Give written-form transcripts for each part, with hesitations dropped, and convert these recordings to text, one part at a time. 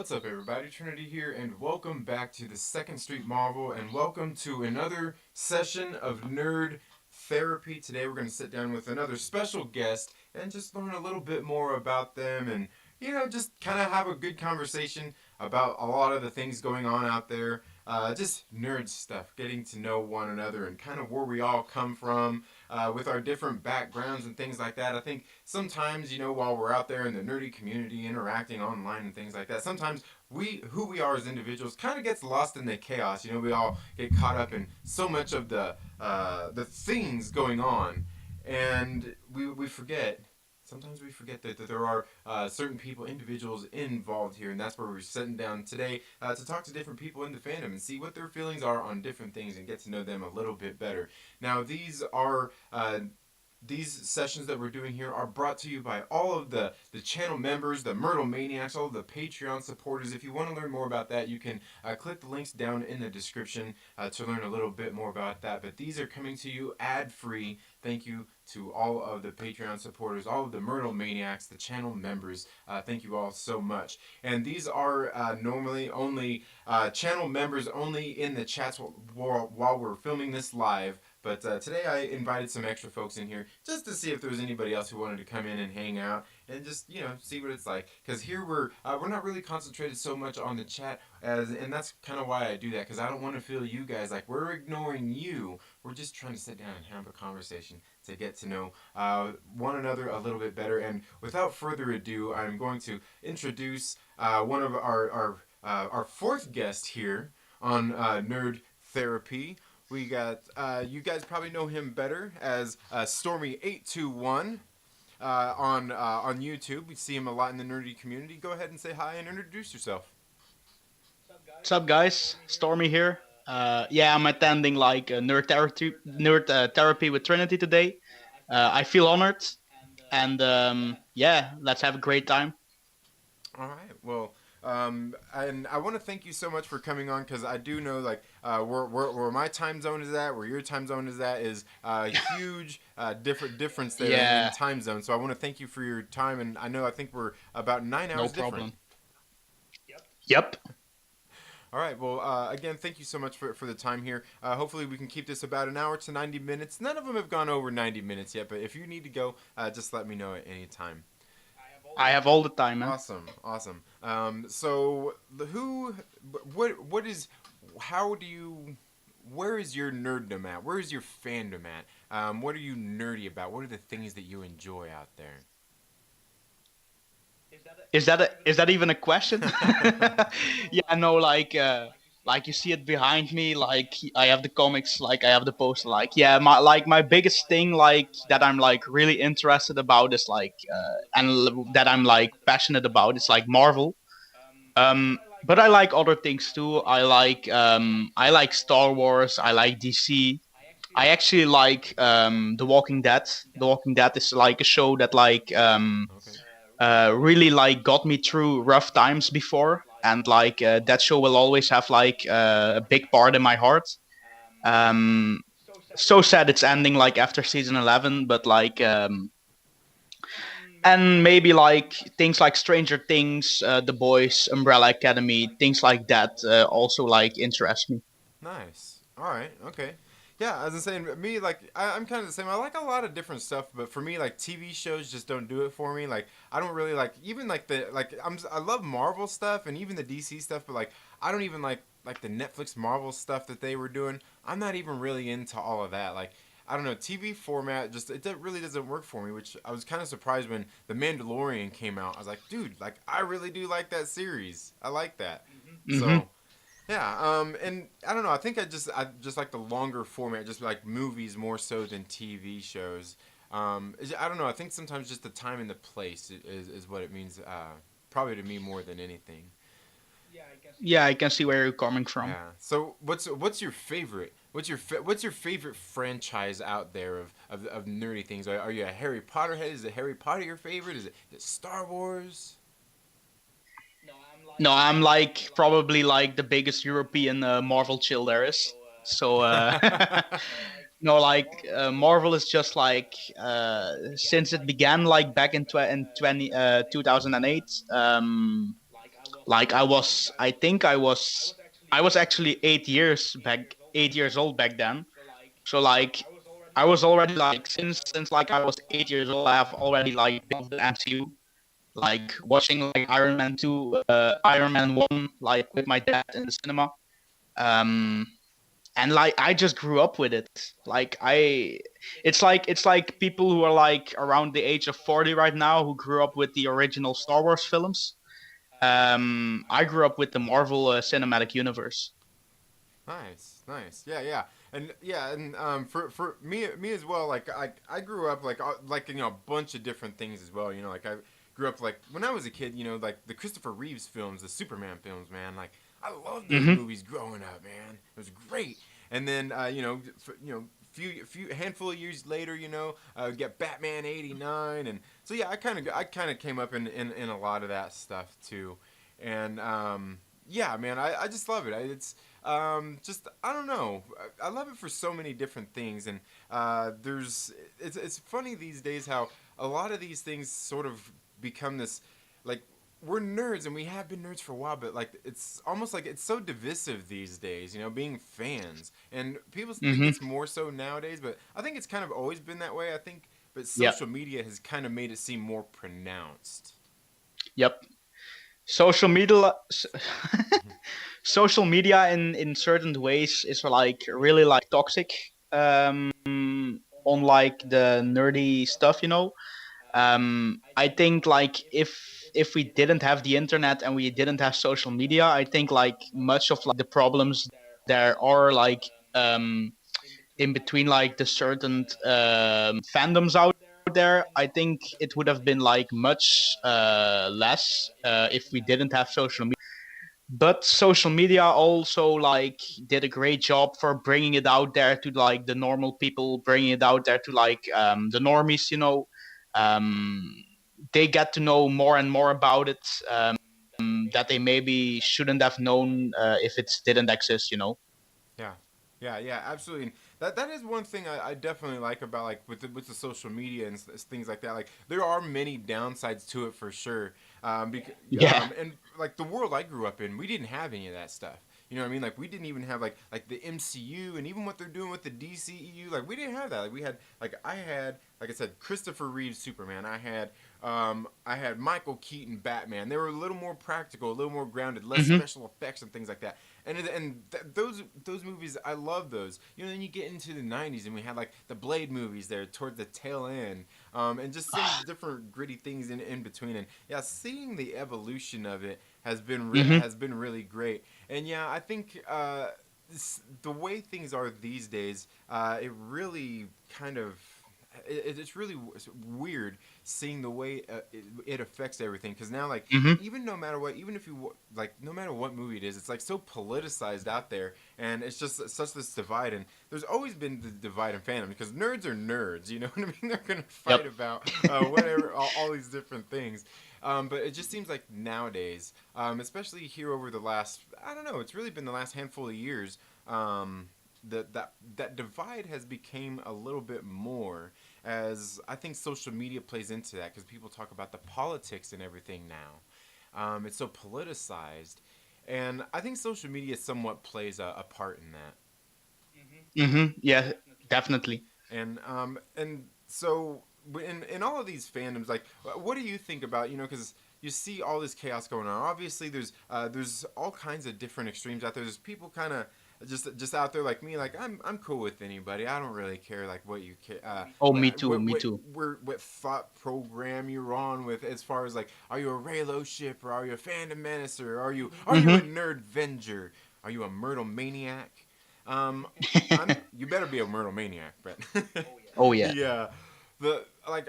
What's up, everybody? Trinity here, and welcome back to the Second Street Marvel, and welcome to another session of Nerd Therapy. Today, we're going to sit down with another special guest and just learn a little bit more about them and, just kind of have a good conversation about a lot of the things going on out there. Just nerd stuff, getting to know one another and kind of where we all come from with our different backgrounds and things like that. I think sometimes, while we're out there in the nerdy community interacting online and things like that, sometimes who we are as individuals kind of gets lost in the chaos. We all get caught up in so much of the things going on, and we forget. Sometimes we forget that there are certain people, individuals involved here, and that's where we're sitting down today to talk to different people in the fandom and see what their feelings are on different things and get to know them a little bit better. Now, these sessions that we're doing here are brought to you by all of the channel members, the Myrtle Maniacs, all of the Patreon supporters. If you want to learn more about that, you can click the links down in the description to learn a little bit more about that. But these are coming to you ad-free. Thank you to all of the Patreon supporters, all of the Myrtle Maniacs, the channel members. Thank you all so much. And these are normally only channel members only in the chats while we're filming this live. But today I invited some extra folks in here just to see if there was anybody else who wanted to come in and hang out and just see what it's like. Because here we're not really concentrated so much on the chat and that's kind of why I do that, because I don't want to feel you guys like we're ignoring you. We're just trying to sit down and have a conversation to get to know one another a little bit better. And without further ado, I'm going to introduce one of our fourth guest here on Nerd Therapy. We got, you guys probably know him better as Stormy821 on YouTube. We see him a lot in the nerdy community. Go ahead and say hi and introduce yourself. What's up, guys? Stormy here. Yeah, I'm attending like a nerd therapy with Trinity today. I feel honored, and yeah, let's have a great time. All right. Well, and I want to thank you so much for coming on, because I do know like where my time zone is at, where your time zone is at, is a huge difference there in Yeah, time zone. So I want to thank you for your time, and I think we're about 9 hours no different. problem. Yep. All right. Well, again, thank you so much for the time here. Hopefully, we can keep this about an hour to 90 minutes. None of them have gone over 90 minutes yet, but if you need to go, just let me know at any time. I have all the time, man. Awesome, awesome. So what is, how do you, where is your nerddom at? Where is your fandom at? What are you nerdy about? What are the things that you enjoy out there? Is that even a question? Yeah, no, like you see it behind me. Like I have the comics, like I have the poster. Like yeah, my biggest thing like that I'm like really interested about is like that I'm like passionate about. It's like Marvel. But I like other things too. I like Star Wars. I like DC. I actually like The Walking Dead. The Walking Dead is like a show that Okay. really like got me through rough times before, and like that show will always have like a big part in my heart. Um, so sad it's ending like after season 11, but like and maybe like things like Stranger Things, The Boys, Umbrella Academy, things like that also like interest me. Nice. All right. Okay. Yeah, as I'm saying, me like I'm kind of the same. I like a lot of different stuff, but for me, like TV shows just don't do it for me. Like I don't really like even like I love Marvel stuff and even the DC stuff, but like I don't even like the Netflix Marvel stuff that they were doing. I'm not even really into all of that. Like I don't know, TV format just really doesn't work for me. Which I was kind of surprised when The Mandalorian came out. I was like, dude, like I really do like that series. I like that. Hmm. So yeah, and I don't know. I just like the longer format, just like movies more so than TV shows. I don't know. I think sometimes just the time and the place is what it means. Probably to me more than anything. Yeah, I can see where you're coming from. Yeah. So what's your favorite? What's your favorite franchise out there of nerdy things? Are you a Harry Potter head? Is it Harry Potter your favorite? Is it Star Wars? No, I'm like probably like the biggest European Marvel chill there is. So no, like Marvel is just like since it began like back in 2008. Like I was actually 8 years old back then. So like I was already like since like I was 8 years old, I have already like been of the MCU, like watching like Iron Man 2, Iron Man 1, like with my dad in the cinema. Um, and like I just grew up with it. Like it's like people who are like around the age of 40 right now who grew up with the original Star Wars films. I grew up with the Marvel Cinematic Universe. Nice, nice. Yeah, yeah. And yeah, and for me as well, like I grew up like you know a bunch of different things as well, you know, like I grew up like when I was a kid, you know, like the Christopher Reeves films, the Superman films, man. Like I loved those Mm-hmm. movies growing up, man. It was great. And then you know, few handful of years later, you know, get Batman '89, and so yeah, I kind of came up in a lot of that stuff too, and yeah, man, I just love it. It's just I don't know. I love it for so many different things, and it's funny these days how a lot of these things sort of become this like we're nerds and we have been nerds for a while, but like it's almost like it's so divisive these days, you know, being fans. And people think Mm-hmm. it's more so nowadays, but I think it's kind of always been that way. I think, but Yeah. social media has kind of made it seem more pronounced. Yep. Social media, social media in certain ways is like really like toxic. On like the nerdy stuff, you know. I think like if we didn't have the internet and we didn't have social media, I think like much of like the problems there are like in between like the certain fandoms out there. I think it would have been like much less if we didn't have social media. But social media also like did a great job for bringing it out there to like the normal people, bringing it out there to like the normies, you know. um, they get to know more and more about it, that they maybe shouldn't have known if it didn't exist, you know. Yeah, yeah, yeah, absolutely. And that is one thing I definitely like about like with the social media and things like that. Like there are many downsides to it for sure. Yeah. And like the world I grew up in, we didn't have any of that stuff. You know what I mean? Like we didn't even have like the MCU and even what they're doing with the DCEU. Like we didn't have that. Like we had I had like I said Christopher Reeves Superman. I had Michael Keaton Batman. They were a little more practical, a little more grounded, less Hmm. special effects and things like that. Those movies I love those. You know, then you get into the '90s and we had like the Blade movies there toward the tail end, and just some different gritty things in between. And yeah, seeing the evolution of it Hmm. has been really great. And yeah, I think the way things are these days, it really kind of it's really weird seeing the way it affects everything because now like Hmm. even no matter what even if you like no matter what movie it is it's like so politicized out there and it's just such this divide and there's always been the divide in fandom because nerds are nerds, you know what I mean? They're gonna fight Yep. about whatever all these different things, but it just seems like nowadays, especially here over the last I don't know it's really been the last handful of years, that divide has become a little bit more as I think social media plays into that because people talk about the politics and everything now. It's so politicized, and I think social media somewhat plays a part in that. Hmm. Yeah, definitely. And so in all of these fandoms, like, what do you think about because you see all this chaos going on. Obviously, there's all kinds of different extremes out there. There's people kind of just out there like me, like I'm cool with anybody. I don't really care like what you care, Oh, me too, me too. what thought program you're on with as far as like are you a Raylo ship or are you a fandom menace or are you a Hmm. nerd venger? Are you a Myrtle maniac? Um, you better be a Myrtle maniac, but Oh yeah. yeah,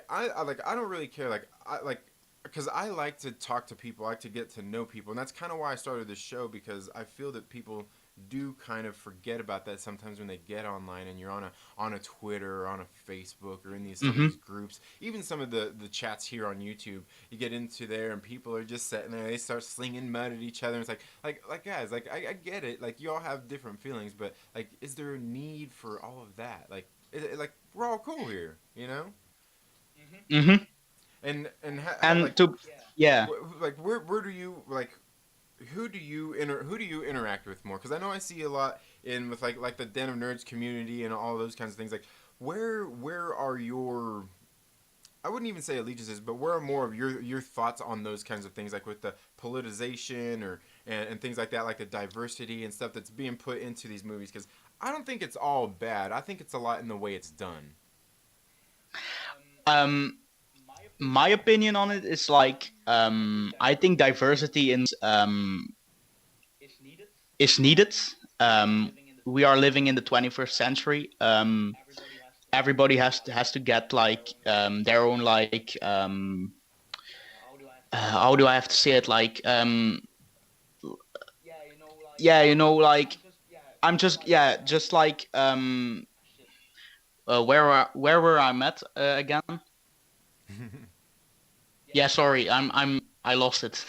I don't really care I like because I like to talk to people, I like to get to know people, and that's kind of why I started this show because I feel that people do kind of forget about that sometimes when they get online and you're on a Twitter or on a Facebook or in some of Hmm. these groups, even some of the chats here on YouTube. You get into there and people are just sitting there, they start slinging mud at each other. And it's like guys, like I get it, like you all have different feelings, but like, is there a need for all of that? Like we're all cool here, you know? Hmm. And And to, yeah. like where do you like? who do you interact with more? Because I know I see a lot in with like the Den of Nerds community and all those kinds of things. Like where are your, I wouldn't even say allegiances, but where are more of your thoughts on those kinds of things, like with the politicization or and things like that, like the diversity and stuff that's being put into these movies? Because I don't think it's all bad. I think it's a lot in the way it's done. Um, my opinion on it is like I think diversity in is needed. We are living in the 21st century. Everybody has to get like their own like how do I have to say it, like yeah, like I'm just yeah just like where were I at again? Yeah, sorry, I lost it.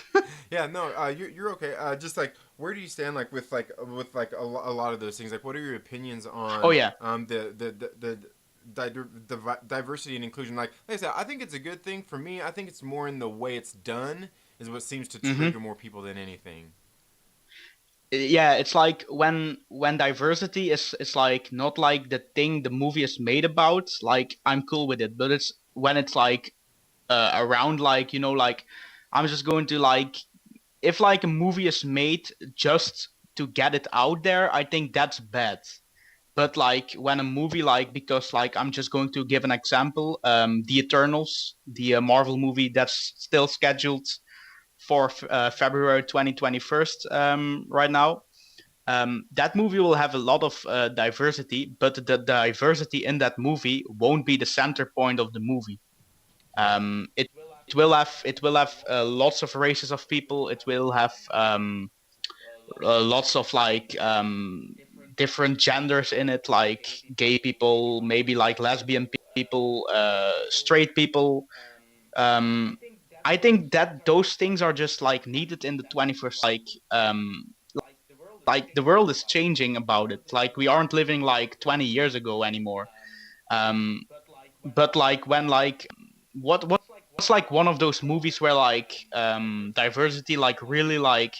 Yeah, no, you're okay. Just like, where do you stand, like with like a lot of those things? Like, what are your opinions Oh on yeah. diversity and inclusion? Like I said, I think it's a good thing. For me, I think it's more in the way it's done is what seems to Hmm. trigger more people than anything. Yeah, it's like when diversity is like not like the thing the movie is made about. Like I'm cool with it, but it's when it's like around like like I'm just going to like if like a movie is made just to get it out there, I think that's bad. But like when a movie like because like I'm just going to give an example, The Eternals, the Marvel movie that's still scheduled for February 2021 right now. That movie will have a lot of diversity, but the diversity in that movie won't be the center point of the movie. Right. It will have lots of races of people. It will have lots of like different genders in it, like gay people, maybe like lesbian people, straight people. Um, I think that those things are just like needed in the 21st. Like the world is changing about it. Like we aren't living like 20 years ago anymore. Um, but like when like what's like one of those movies where like diversity like really like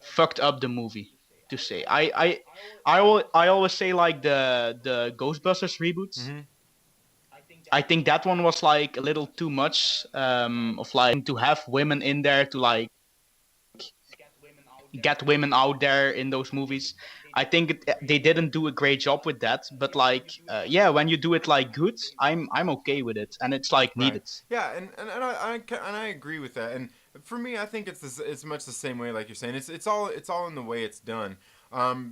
fucked up the movie to say. I always say like the Ghostbusters reboots. Mm-hmm. I think that one was like a little too much of like to have women in there to like get women out there in those movies. I think they didn't do a great job with that, but like yeah, when you do it like good, I'm okay with it, and it's like Right. needed. Yeah, and I agree with that. And for me, I think it's much the same way, like you're saying. It's all in the way it's done.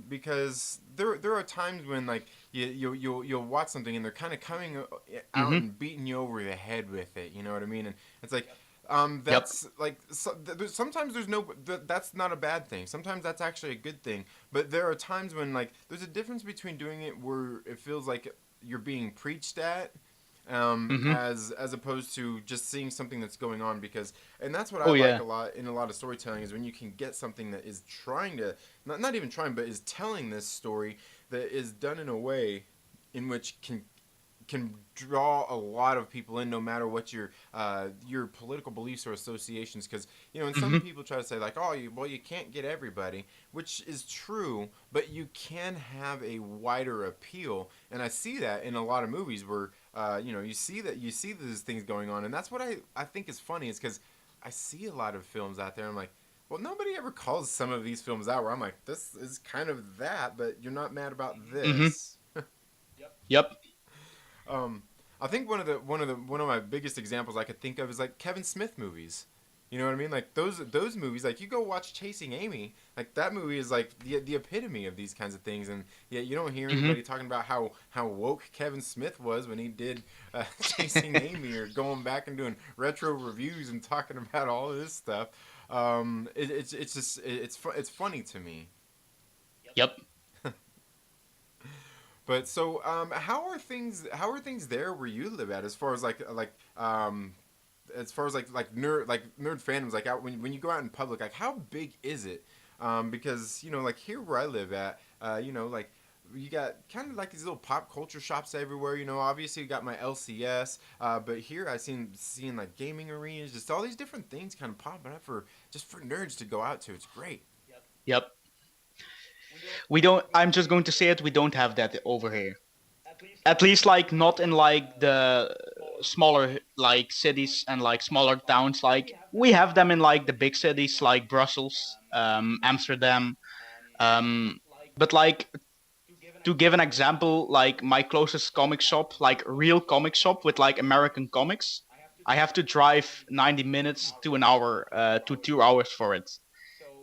Because there are times when like you'll watch something and they're kind of coming out Mm-hmm. and beating you over the head with it. You know what I mean? And it's like Yep. that's like sometimes there's no that's not a bad thing. Sometimes that's actually a good thing. But there are times when like there's a difference between doing it where it feels like you're being preached at, Mm-hmm. as opposed to just seeing something that's going on. Because and that's what I Oh like yeah. a lot in a lot of storytelling is when you can get something that is trying to not even trying but is telling this story that is done in a way in which can draw a lot of people in, no matter what your political beliefs or associations. Because and some Mm-hmm. people try to say like, oh, you can't get everybody, which is true, but you can have a wider appeal. And I see that in a lot of movies where you see these things going on, and that's what I think is funny is because I see a lot of films out there. I'm like, well, nobody ever calls some of these films out where I'm like, this is kind of that, but you're not mad about Mm-hmm. this. Yep. Um, I think one of my biggest examples I could think of is like Kevin Smith movies. You know what I mean? Like those movies. Like you go watch Chasing Amy. Like that movie is like the epitome of these kinds of things. And yet you don't hear Mm-hmm. anybody talking about how woke Kevin Smith was when he did Chasing Amy, or going back and doing retro reviews and talking about all of this stuff. It's just it's funny to me. Yep. But so, how are things there where you live at, as far as as far as like nerd fandoms, like out when you go out in public, like how big is it? Because like here where I live at, like you got kind of like these little pop culture shops everywhere. You know, obviously you got my LCS, but here I seeing like gaming arenas, just all these different things kind of popping up for just for nerds to go out to. It's great. Yep. We don't. I'm just going to say it. We don't have that over here. At least like not in like the smaller like cities and like smaller towns. Like we have them in like the big cities like Brussels, Amsterdam. Um, but like to give an example, like my closest comic shop, like real comic shop with like American comics, I have to drive 90 minutes to an hour to 2 hours for it.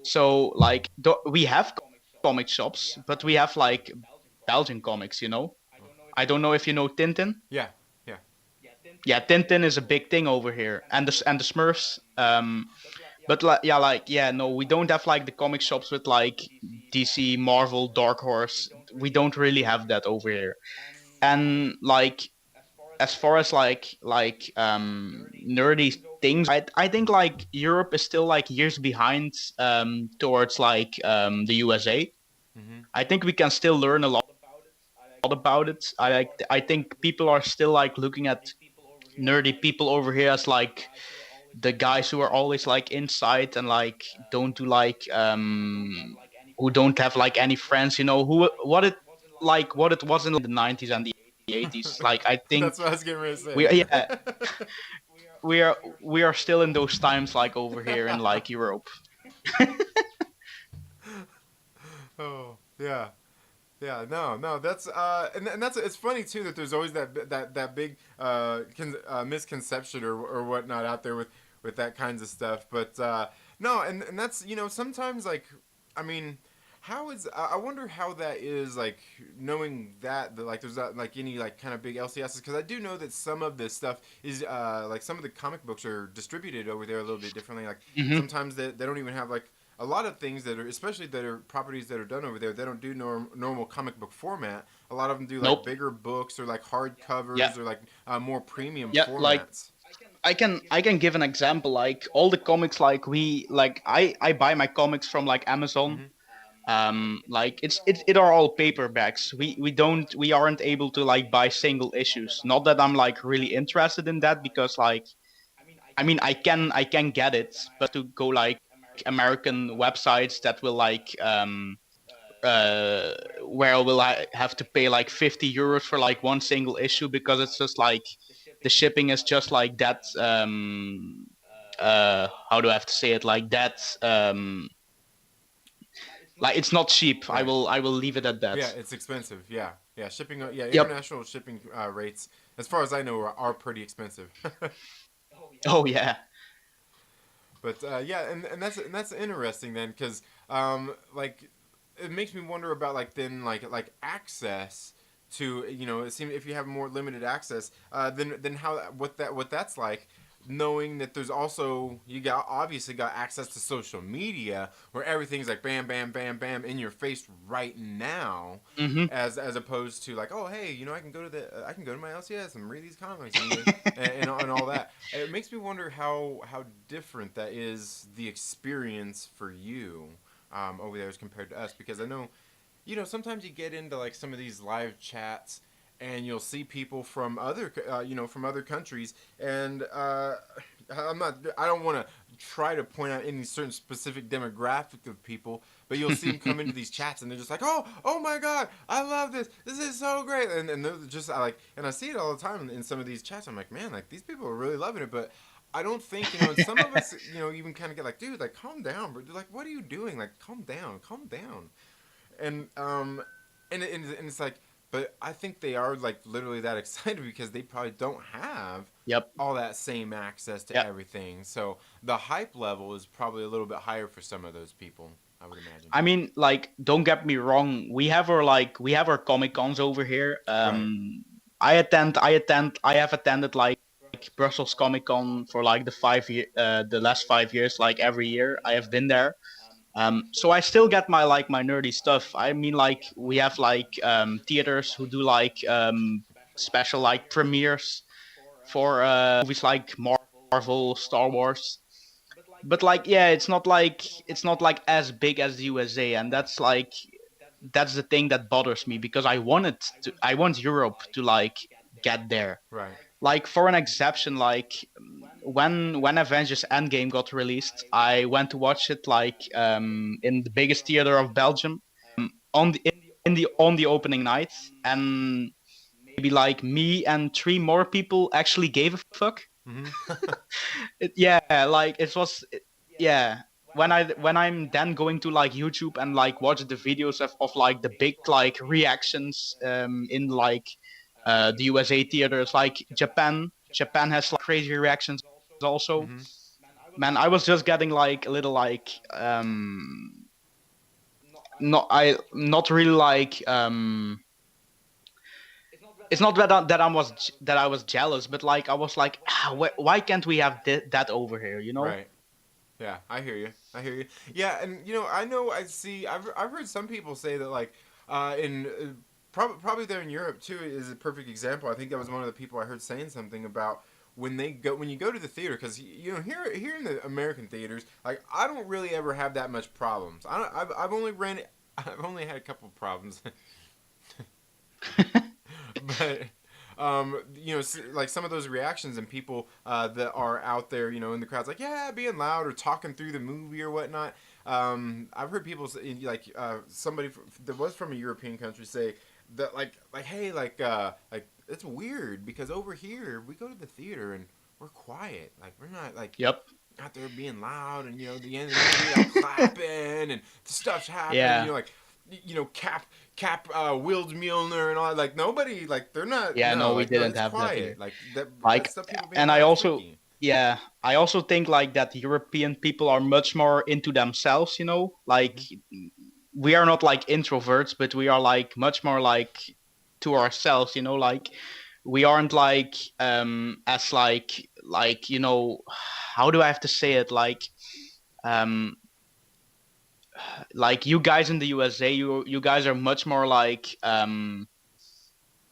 So like we have comic shops, but we have like Belgian comics, you know. I don't know if you know Tintin. Yeah, yeah. Yeah, Tintin is a big thing over here, and the Smurfs. But yeah, no, we don't have like the comic shops with like DC, Marvel, Dark Horse. We don't really have that over here. And like as far as nerdy things, I think like Europe is still like years behind towards like the USA. Hmm. I think we can still learn a lot about it. I think people are still like looking at nerdy people over here as like the guys who are always like inside and like don't do like who don't have like any friends, you know, who what it was in the 90s and the 80s. Like I think That's what I was getting ready to we say. yeah, we are we are still in those times like over here in like Europe. Oh yeah. Yeah, no, no, that's and that's it's funny too that there's always that big misconception or whatnot out there with that kinds of stuff. But no, and that's sometimes like I mean, how is I wonder how that is like knowing that like there's not like any like kind of big LCSs because I do know that some of this stuff is like some of the comic books are distributed over there a little bit differently. Like Hmm. sometimes they don't even have like a lot of things that are especially that are properties that are done over there they don't do normal comic book format. A lot of them do like Nope. bigger books or like hard Yeah. covers or like more premium Yeah. Like formats. I can give an example. Like all the comics, like we like I buy my comics from like Amazon. Hmm. Like it are all paperbacks. We aren't able to like buy single issues. Not that I'm like really interested in that because like I mean I can get it, but to go like American websites that will like uh where will I have to pay like 50 euros for like one single issue because it's just like the shipping is just like that how do I have to say it like that like it's not cheap. I Right. will leave it at that. Yeah, it's expensive. Yeah, yeah. Shipping. Yeah, Yep. international shipping rates, as far as I know, are pretty expensive. Oh yeah. But yeah, and that's interesting then, because like it makes me wonder about like then like access to it seems if you have more limited access, then how what that's like. Knowing that there's also you got obviously got access to social media where everything's like bam bam bam bam in your face right now, Mhm. as opposed to like oh hey I can go to my LCS and read these comics and all that. It makes me wonder how different that is the experience for you over there as compared to us because I know sometimes you get into like some of these live chats and you'll see people from other from other countries and I don't want to try to point out any certain specific demographic of people, but you'll see them come into these chats and they're just like, oh my god, I love this. This is so great, and they're just and I see it all the time in some of these chats. I'm like, man, like these people are really loving it, but I don't think and some of us even kind of get like, dude, like calm down, bro. They're like, what are you doing? Like, calm down, and and it's like, but I think they are like literally that excited because they probably don't have Yep. all that same access to Yeah. everything. So the hype level is probably a little bit higher for some of those people, I would imagine. I mean, like, don't get me wrong. We have our Comic Cons over here. Right. I have attended like Brussels Comic Con for like the last 5 years. Like every year, I have been there. So I still get my nerdy stuff. I mean, like we have like theaters who do like special like premieres for movies like Marvel, Star Wars. But like yeah, it's not like as big as the USA, and that's the thing that bothers me, because I want Europe to like get there. Right. Like for an exception, like when Avengers Endgame got released, I went to watch it like in the biggest theater of Belgium, on the opening night, and maybe like me and three more people actually gave a fuck. Hmm. Yeah, like it was, yeah. When I'm then going to like YouTube and like watch the videos of like the big like reactions in like the USA theaters, like Japan has like crazy reactions also. Hmm. Man, I was just getting like a little like not really like it's not that I was jealous, but like I was like, why can't we have that over here, you know? Right. Yeah, I hear you. I hear you. Yeah, and I know I see. I've heard some people say that like in probably there in Europe too is a perfect example. I think that was one of the people I heard saying something about when you go to the theater, because here in the American theaters, like I don't really ever have that much problems. I don't, I've only ran I've only had a couple of problems. But like some of those reactions and people that are out there, in the crowds, like yeah, being loud or talking through the movie or whatnot. I've heard people say, like somebody that was from a European country say that like hey like it's weird because over here we go to the theater and we're quiet, like we're not like Yep. out there being loud, and the end of the movie like clapping and stuff's happening, Yeah. like Cap Wild Mjolnir and all that. Like nobody, like they're not, Yeah, no, no, we like no, didn't it's have that here. quiet. Like that Like, stuff, people being and I loud is also, freaky. yeah, I also think like that European people are much more into themselves, you know? Like, Hmm. we are not like introverts, but we are like much more like to ourselves, you know? Like, we aren't like, as like, how do I have to say it? Um, like you guys in the USA, you guys are much more like,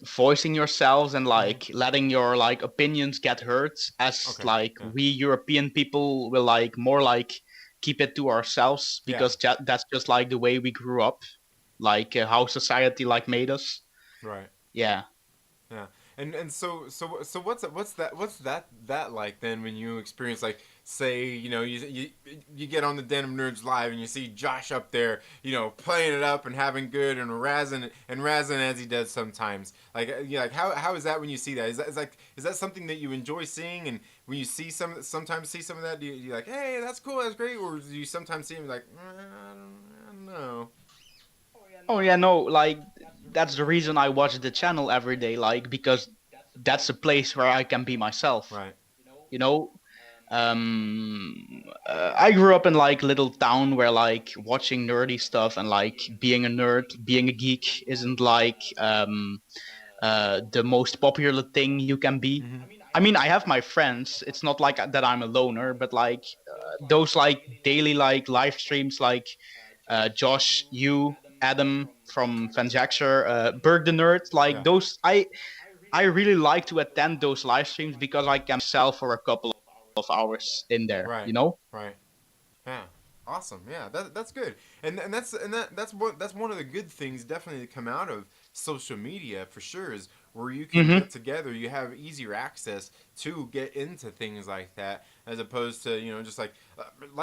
voicing yourselves and Hmm. like letting your like opinions get heard, as Okay. like Yeah. we European people will like more like keep it to ourselves, Yeah. because that's just like the way we grew up, like how society like made us. Right. Yeah. Yeah, and so what's that like then when you experience, like, say, you get on the Den of Nerds live and you see Josh up there, playing it up and having good and razzing as he does sometimes, like you like how is that when you see that? Is that something that you enjoy seeing? And when you sometimes see some of that, do you like, hey, that's cool, that's great, or do you sometimes see him like, I don't know? Oh yeah, no, like that's the reason I watch the channel every day, like because that's a place where I can be myself, Right. you know. I grew up in like little town where like watching nerdy stuff and like being a nerd, being a geek isn't like the most popular thing you can be. Mm-hmm. I mean, I have my friends. It's not like that I'm a loner, but like those like daily like live streams, like Josh, you, Adam from Fanjaxer, Berg the Nerd, like Yeah. those. I really like to attend those live streams because I can myself for a couple of hours in there, Right. you know? Right. Yeah, awesome. Yeah, that's good, and that's one of the good things definitely to come out of social media for sure, is where you can Mm-hmm. get together. You have easier access to get into things like that, as opposed to just like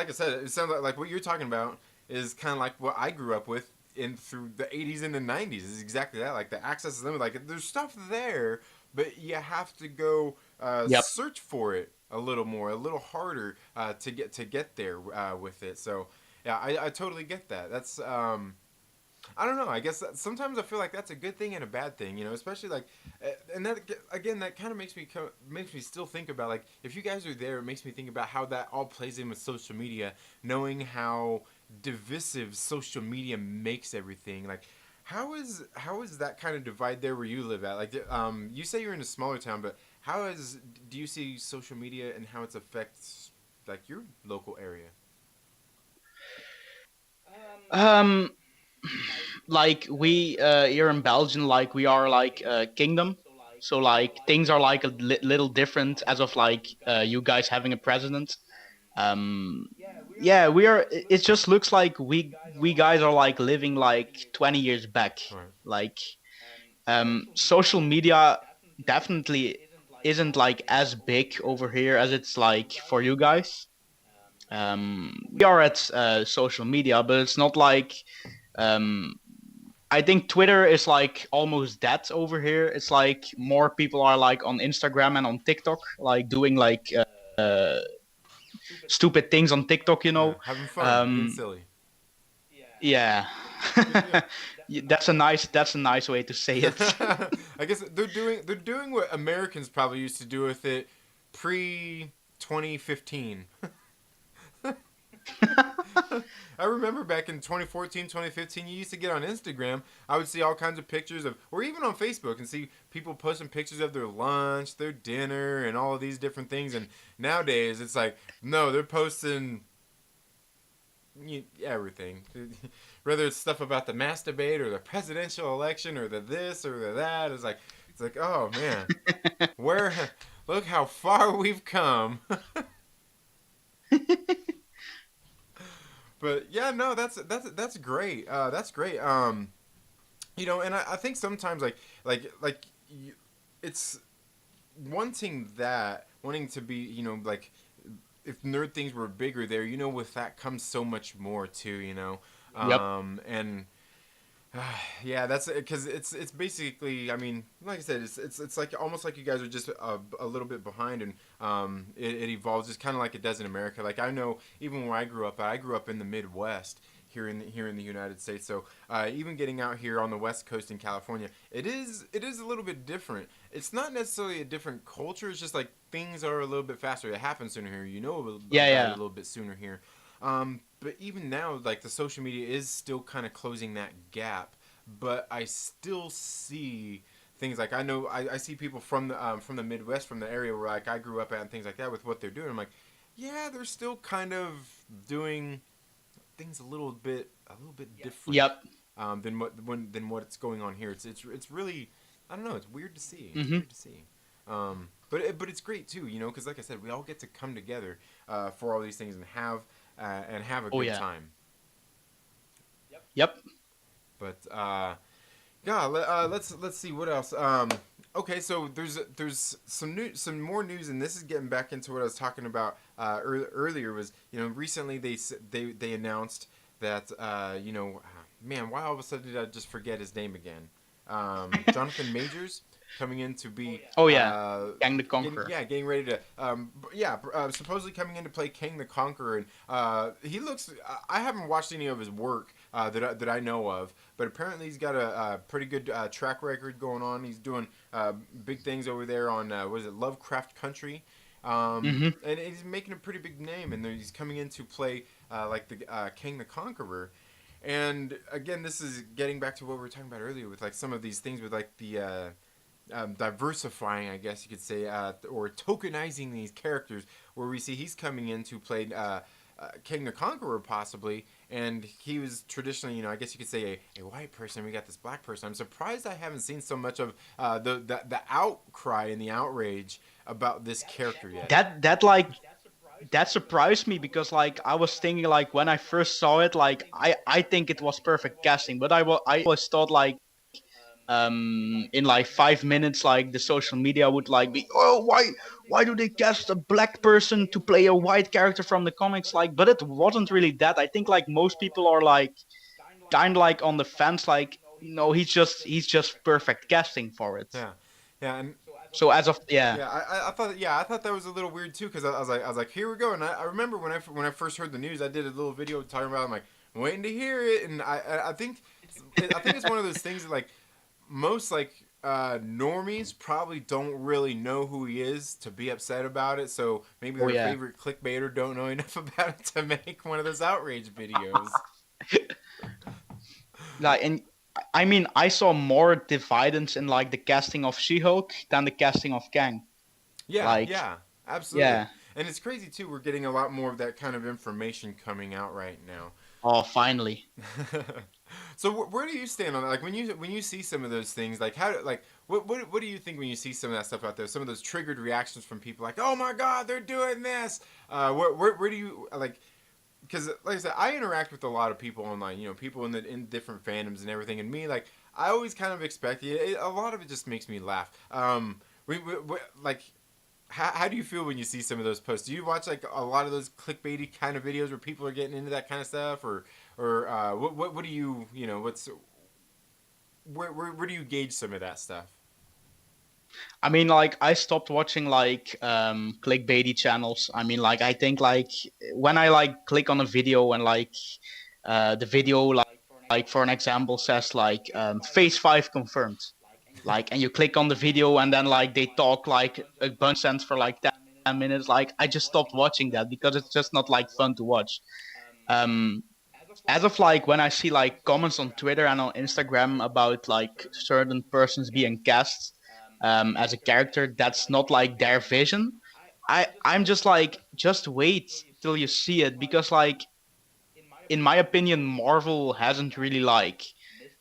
I said, it sounds like what you're talking about is kind of like what I grew up with in through the 80s and the 90s. Is exactly that. Like the access is limited. Like there's stuff there, but you have to go Yep. search for it a little more, a little harder to get there with it. So yeah, I totally get that. That's I don't know. I guess sometimes I feel like that's a good thing and a bad thing. Especially like, and that again, that kind of makes me still think about, like, if you guys are there, it makes me think about how that all plays in with social media, knowing how divisive social media makes everything. Like, how is that kind of divide there where you live at? Like, you say you're in a smaller town, but do you see social media and how it affects like your local area? Um, like we here in Belgium, like we are like a kingdom, so like things are like a little different as of like you guys having a president. um yeah, we are, it just looks like we guys are like living like 20 years back. Right. Like social media definitely isn't like as big over here as it's like for you guys. We are at social media, but it's not like um I think Twitter is like almost dead over here. It's like more people are like on Instagram and on TikTok, like doing like stupid things on TikTok, you Yeah, know. having fun, being Um, silly. yeah, Yeah. that's a nice way to say it. I guess they're doing what Americans probably used to do with it pre 2015. I remember back in 2014, 2015, you used to get on Instagram. I would see all kinds of pictures of, or even on Facebook, and see people posting pictures of their lunch, their dinner, and all of these different things. And nowadays, it's like, no, they're posting everything. Whether it's stuff about the mass debate or the presidential election or the this or the that. It's like, oh man, where? Look how far we've come. But yeah, no, that's great. That's great. And I think sometimes it's wanting to be, if nerd things were bigger there, with that comes so much more too, Yep. and yeah, that's because it's basically, I mean, like I said, it's like almost like you guys are just a little bit behind, and it evolves just kind of like it does in America. Like I know even where I grew up in the Midwest. Here in the United States, so even getting out here on the West Coast in California, it is a little bit different. It's not necessarily a different culture. It's just like things are a little bit faster. It happens sooner here. You know Yeah, about it a yeah. little bit sooner here. But even now, like the social media is still kind of closing that gap. But I still see things like I see people from the Midwest, from the area where like I grew up at, and things like that with what they're doing. I'm like, yeah, they're still kind of doing things a little bit different Yep. than what's going on here. It's really, I don't know. It's weird to see. It's Mhm. weird to see. But it's great too, because like I said, we all get to come together for all these things and have a Oh good yeah. time. Yep. But yeah, let's see what else. Okay, so there's some more news, and this is getting back into what I was talking about earlier. Was recently they announced that man, why all of a sudden did I just forget his name again? Jonathan Majors coming in to be Oh yeah. Gang the Conqueror. getting ready to supposedly coming in to play King the Conqueror, and he looks, I haven't watched any of his work that I know of, but apparently he's got a pretty good track record going on. He's doing big things over there on what is it, Lovecraft Country. Mhm. And he's making a pretty big name, and he's coming in to play like the King the Conqueror. And again, this is getting back to what we were talking about earlier with like some of these things with like the diversifying, I guess you could say, or tokenizing these characters, where we see he's coming in to play King the Conqueror possibly, and he was traditionally, I guess you could say a white person. We got this black person. I'm surprised I haven't seen so much of the outcry and the outrage about this character yet. That surprised me because like I was thinking like when I first saw it, like I think it was perfect casting, but I always thought like in like 5 minutes like the social media would like be, oh, why do they cast a black person to play a white character from the comics, like, but it wasn't really that. I think like most people are like kind of like on the fence, like, no, he's just perfect casting for it. Yeah, yeah, and So as of yeah. yeah, I thought that was a little weird too, because I was like, here we go, and I remember when I first heard the news, I did a little video talking about it. I'm like, I'm waiting to hear it, and I think it's one of those things that like most like normies probably don't really know who he is to be upset about it, so maybe Oh their yeah. favorite clickbaiter don't know enough about it to make one of those outrage videos. Like, and I mean, I saw more dividends in like the casting of She-Hulk than the casting of Kang. Yeah, Like, yeah, absolutely. yeah. And it's crazy too. We're getting a lot more of that kind of information coming out right now. Oh, finally. So where do you stand on that? Like when you see some of those things, like what do you think when you see some of that stuff out there? Some of those triggered reactions from people, like, oh my god, they're doing this. Where do you like? Because like I said, I interact with a lot of people online. You know, people in different fandoms and everything. And me, like, I always kind of expect it. A lot of it just makes me laugh. Like, how do you feel when you see some of those posts? Do you watch like a lot of those clickbaity kind of videos where people are getting into that kind of stuff, or what do you know what's where do you gauge some of that stuff? I mean, like I stopped watching like clickbaity channels. I mean, like I think like when I like click on a video and like the video like for an example says like phase 5 confirmed, like, and you click on the video and then like they talk like a bunch of sense for like 10 minutes. Like I just stopped watching that because it's just not like fun to watch. Um, as of like when I see like comments on Twitter and on Instagram about like certain persons being cast as a character that's not like their vision, I'm just like just wait till you see it because like in my opinion Marvel hasn't really like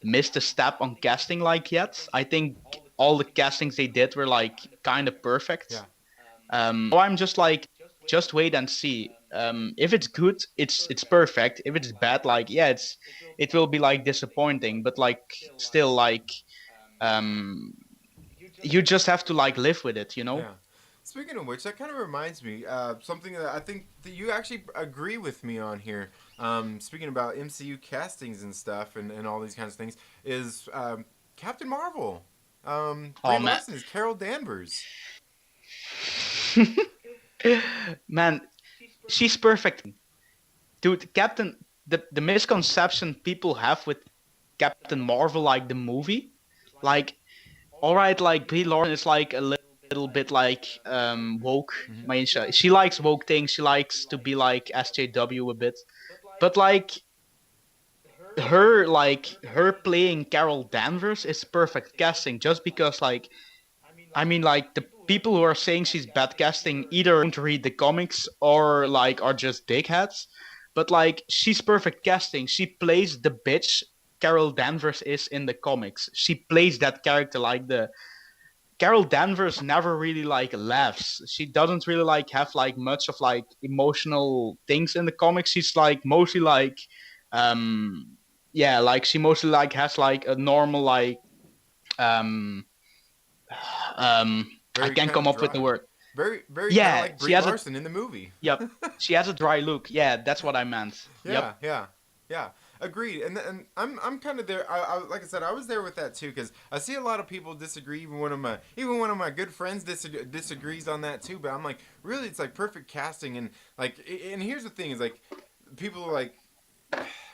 missed a step on casting like yet. I think all the castings they did were like kind of perfect. Yeah. So I'm just like, just wait and see. If it's good, it's perfect. If it's bad, like yeah, it will be like disappointing. But like still like um, you just have to like live with it, you know. Yeah. Speaking of which, that kind of reminds me something that I think that you actually agree with me on here. Speaking about MCU castings and stuff and all these kinds of things is Captain Marvel. Oh Brie man, Larson is Carol Danvers. man, she's perfect, dude. Captain, the misconception people have with Captain Marvel, like the movie, like all right, like Brie Larson is like a little bit like woke. Mm-hmm. I mean, she likes woke things. She likes to be like SJW a bit, but her playing Carol Danvers is perfect casting. Just because like I mean like the people who are saying she's bad casting either don't read the comics or like are just dickheads, but like she's perfect casting. She plays the bitch Carol Danvers is in the comics. She plays that character like the Carol Danvers never really like laughs. She doesn't really like have like much of like emotional things in the comics. She's like mostly like um yeah, like she mostly like has like a normal like um um I Very can't kind come of up with the dry. word. Very kind of Yeah, like she Brie has a Larson in the movie. yep. She has a dry look. Yeah, that's what I meant. Yeah, Yep. yeah, yeah. Agreed. And I'm kind of there. Like I said, I was there with that too because I see a lot of people disagree. Even one of my good friends disagrees on that too. But I'm like, really, it's like perfect casting and like. And here's the thing: is like people are like.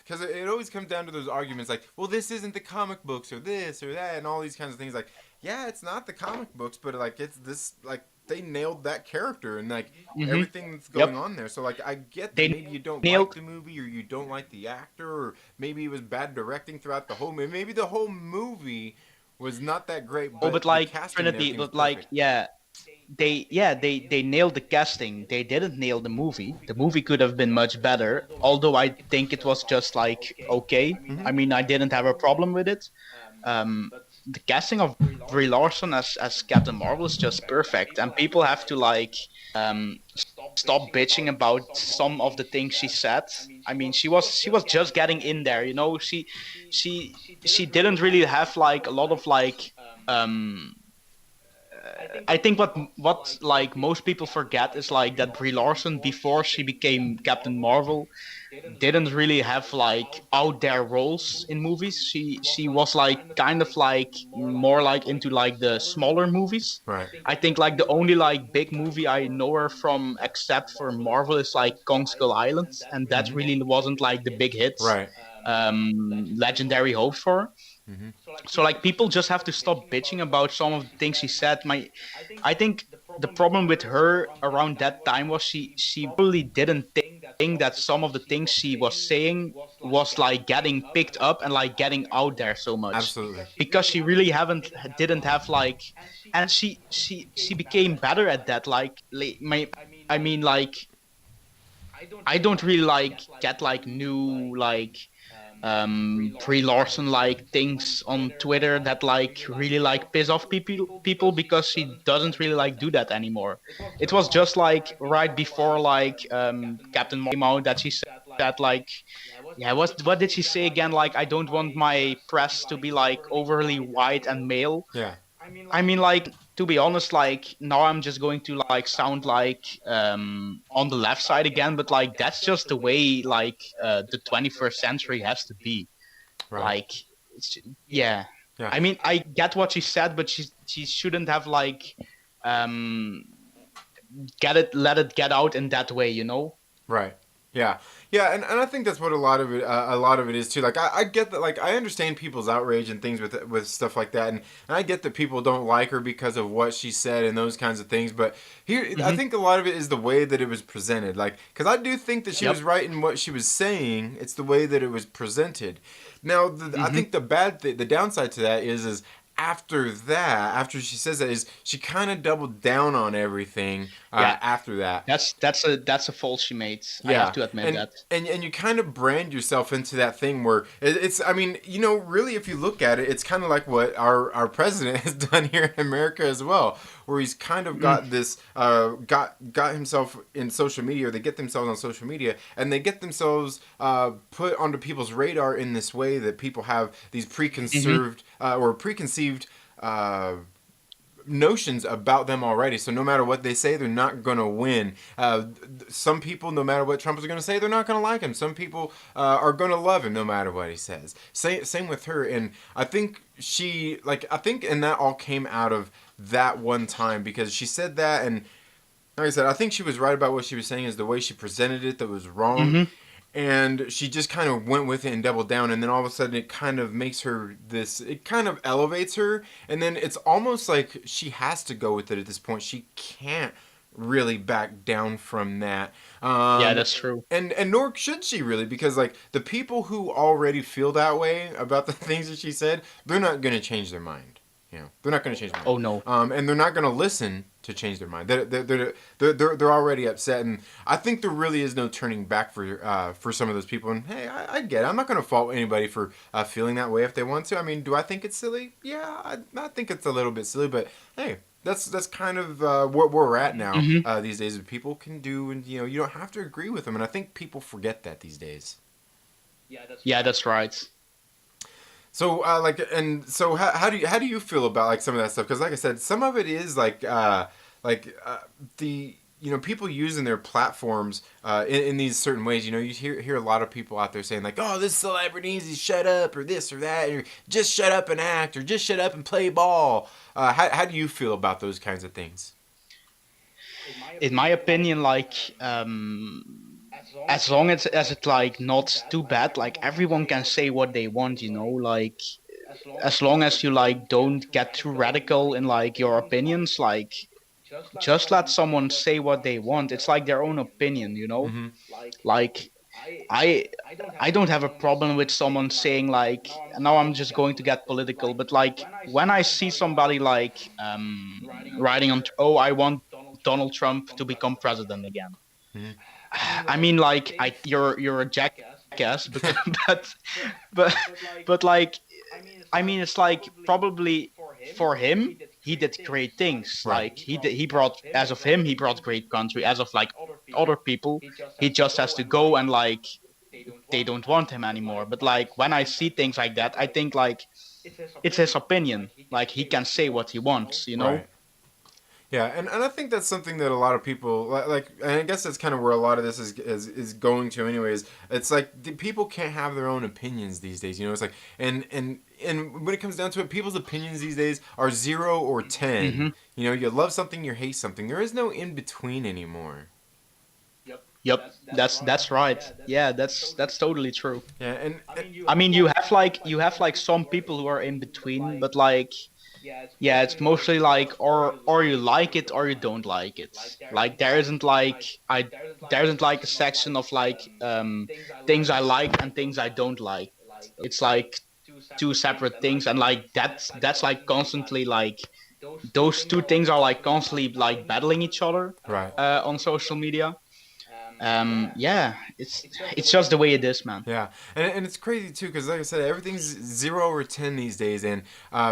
Because it always comes down to those arguments like, well, this isn't the comic books or this or that and all these kinds of things. Like, yeah, it's not the comic books, but like it's this like they nailed that character and like Mhm. everything that's going Yep. on there. So like I get that They maybe you don't like nailed. the movie or you don't like the actor or maybe it was bad directing throughout the whole movie. Maybe the whole movie was not that great, Oh, but but the like casting and Trinity, everything was but like perfect. yeah, they nailed the casting. They didn't nail the movie. The movie could have been much better. Although I think it was just like okay. Mm-hmm. I mean, I didn't have a problem with it. Um, the casting of Brie Larson as Captain Marvel is just perfect, and people have to like um, stop bitching about some of the things she said. I mean, she was just getting in there, you know. She didn't really have like a lot of like um I think what like most people forget is like that Brie Larson before she became Captain Marvel didn't really have like out there roles in movies. She was like kind of like more like into like the smaller movies. Right. I think like the only like big movie I know her from except for Marvel is like Kong Skull Island, and that Mm-hmm. really wasn't like the big hits Right. legendary hoped for. Mm-hmm. So like people just have to stop bitching about some of the things she said. I think the problem with her around that time was she probably didn't think that some of the things she was saying was like getting picked up and like getting out there so much Absolutely. because she really haven't didn't have like and she became better at that my I mean like I don't really like get like new like Brie Larson like things on Twitter that like really like piss off people because she doesn't really like do that anymore. It was just like right before like Captain Marvel came out that she said like, yeah, what did she say again? Like, I don't want my press to be like overly white and male. Yeah. I mean, like, to be honest, like now I'm just going to like sound like on the left side again, but like that's just the way like the 21st century has to be. Right. Like, it's, yeah. Yeah. I mean, I get what she said, but she shouldn't have like um let it get out in that way, you know? Right. Yeah. Yeah, and I think that's what a lot of it is too. Like I get that, like I understand people's outrage and things with stuff like that, and I get that people don't like her because of what she said and those kinds of things. But here, I Hmm. think a lot of it is the way that it was presented. Like, because I do think that she was Yep. right in what she was saying. It's the way that it was presented. Now, I Hmm. think the downside to that is after that, after she says that, is she kind of doubled down on everything Yeah. after that. That's a fault she made. I have Yeah, to admit and that. and you kind of brand yourself into that thing where it's. I mean, really, if you look at it, it's kind of like what our president has done here in America as well, where he's kind of Mm. got this got himself in social media, or they get themselves on social media, and they get themselves put onto people's radar in this way that people have these Hmm. preconceived. Notions about them already. So no matter what they say, they're not going to win. Some people, no matter what Trump is going to say, they're not going to like him. Some people are going to love him no matter what he says. Same with her. And I think and that all came out of that one time because she said that. And like I said, I think she was right about what she was saying, is the way she presented it that was wrong. Hmm. And she just kind of went with it and doubled down, and then all of a sudden it kind of makes her this, it kind of elevates her, and then it's almost like she has to go with it at this point. She can't really back down from that. Yeah, um that's true. and nor should she really, because like the people who already feel that way about the things that she said, they're not going to change their mind. They're not going to change their mind. Oh no. And they're not going to listen to change their mind. They're already upset, and I think there really is no turning back for some of those people. And hey, I get it. I'm not going to fault anybody for feeling that way if they want to. I mean, do I think it's silly? Yeah, I think it's a little bit silly, but hey, that's kind of where we're at now Hmm. these days. People can do, and you don't have to agree with them, and I think people forget that these days. Yeah, that's right. So how do you feel about like some of that stuff? Because like I said, some of it is the people using their platforms in these certain ways. You hear a lot of people out there saying like, oh, this celebrity needs to shut up, or this or that, or just shut up and act, or just shut up and play ball. How do you feel about those kinds of things? In my opinion, like as long as it's like not too bad, like everyone can say what they want, you know, like as long as you like don't get too radical in like your opinions, like just let someone say what they want. It's like their own opinion, you know? Mm-hmm. Like I I don't have a problem with someone saying like now I'm just going to get political, but like when I see somebody like writing on oh I want Donald Trump to become president again. Mm-hmm. I mean like you're a jackass because but but but like I mean it's like probably for him he did great things. Right. Like he brought as of him he brought great country. As of like other people he just has to go and like they don't want him anymore. But like when I see things like that, I think like it's his opinion. Like he can say what he wants, you know? Right. Yeah, and I think that's something that a lot of people and I guess that's kind of where a lot of this is going to anyways. It's like people can't have their own opinions these days. It's like and when it comes down to it, people's opinions these days are 0 or 10. Hmm. You love something, you hate something. There is no in between anymore. Yep, that's right. Yeah, that's totally true. Yeah, and I mean, you have like some people who are in between, but like yeah, it's mostly like or you like it or you don't like it. Like there isn't like a section of like things I like and things I don't like. It's like two separate things, and like that's like constantly like those two things are like constantly like battling each other right. on social media. Yeah, it's just the way it is, man. Yeah, and it's crazy too because, like I said, everything's 0 or 10 these days, and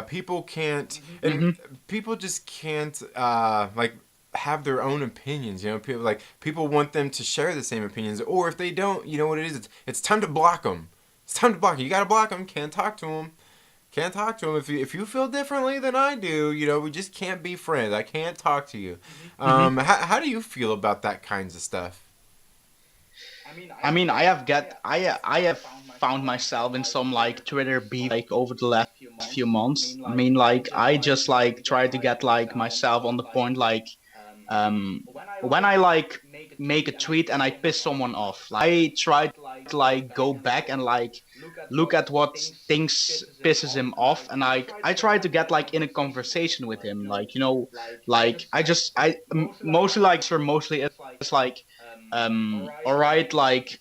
people can't, and Mm-hmm. people just can't like have their own opinions. You know, people want them to share the same opinions, or if they don't, you know what it is? It's time to block them. It's time to block 'em. You gotta block them. Can't talk to them. Can't talk to them if you feel differently than I do. You know, we just can't be friends. I can't talk to you. Mm-hmm. How do you feel about that kinds of stuff? I mean, I have found myself in some like Twitter beef like over the last few months. I mean, like I just like try to get like myself on the point like when I like make a tweet and I piss someone off, like, I try to like go back and like look at what things pisses him off, and I try to get like in a conversation with him, like like mostly like answer mostly it's like all right, like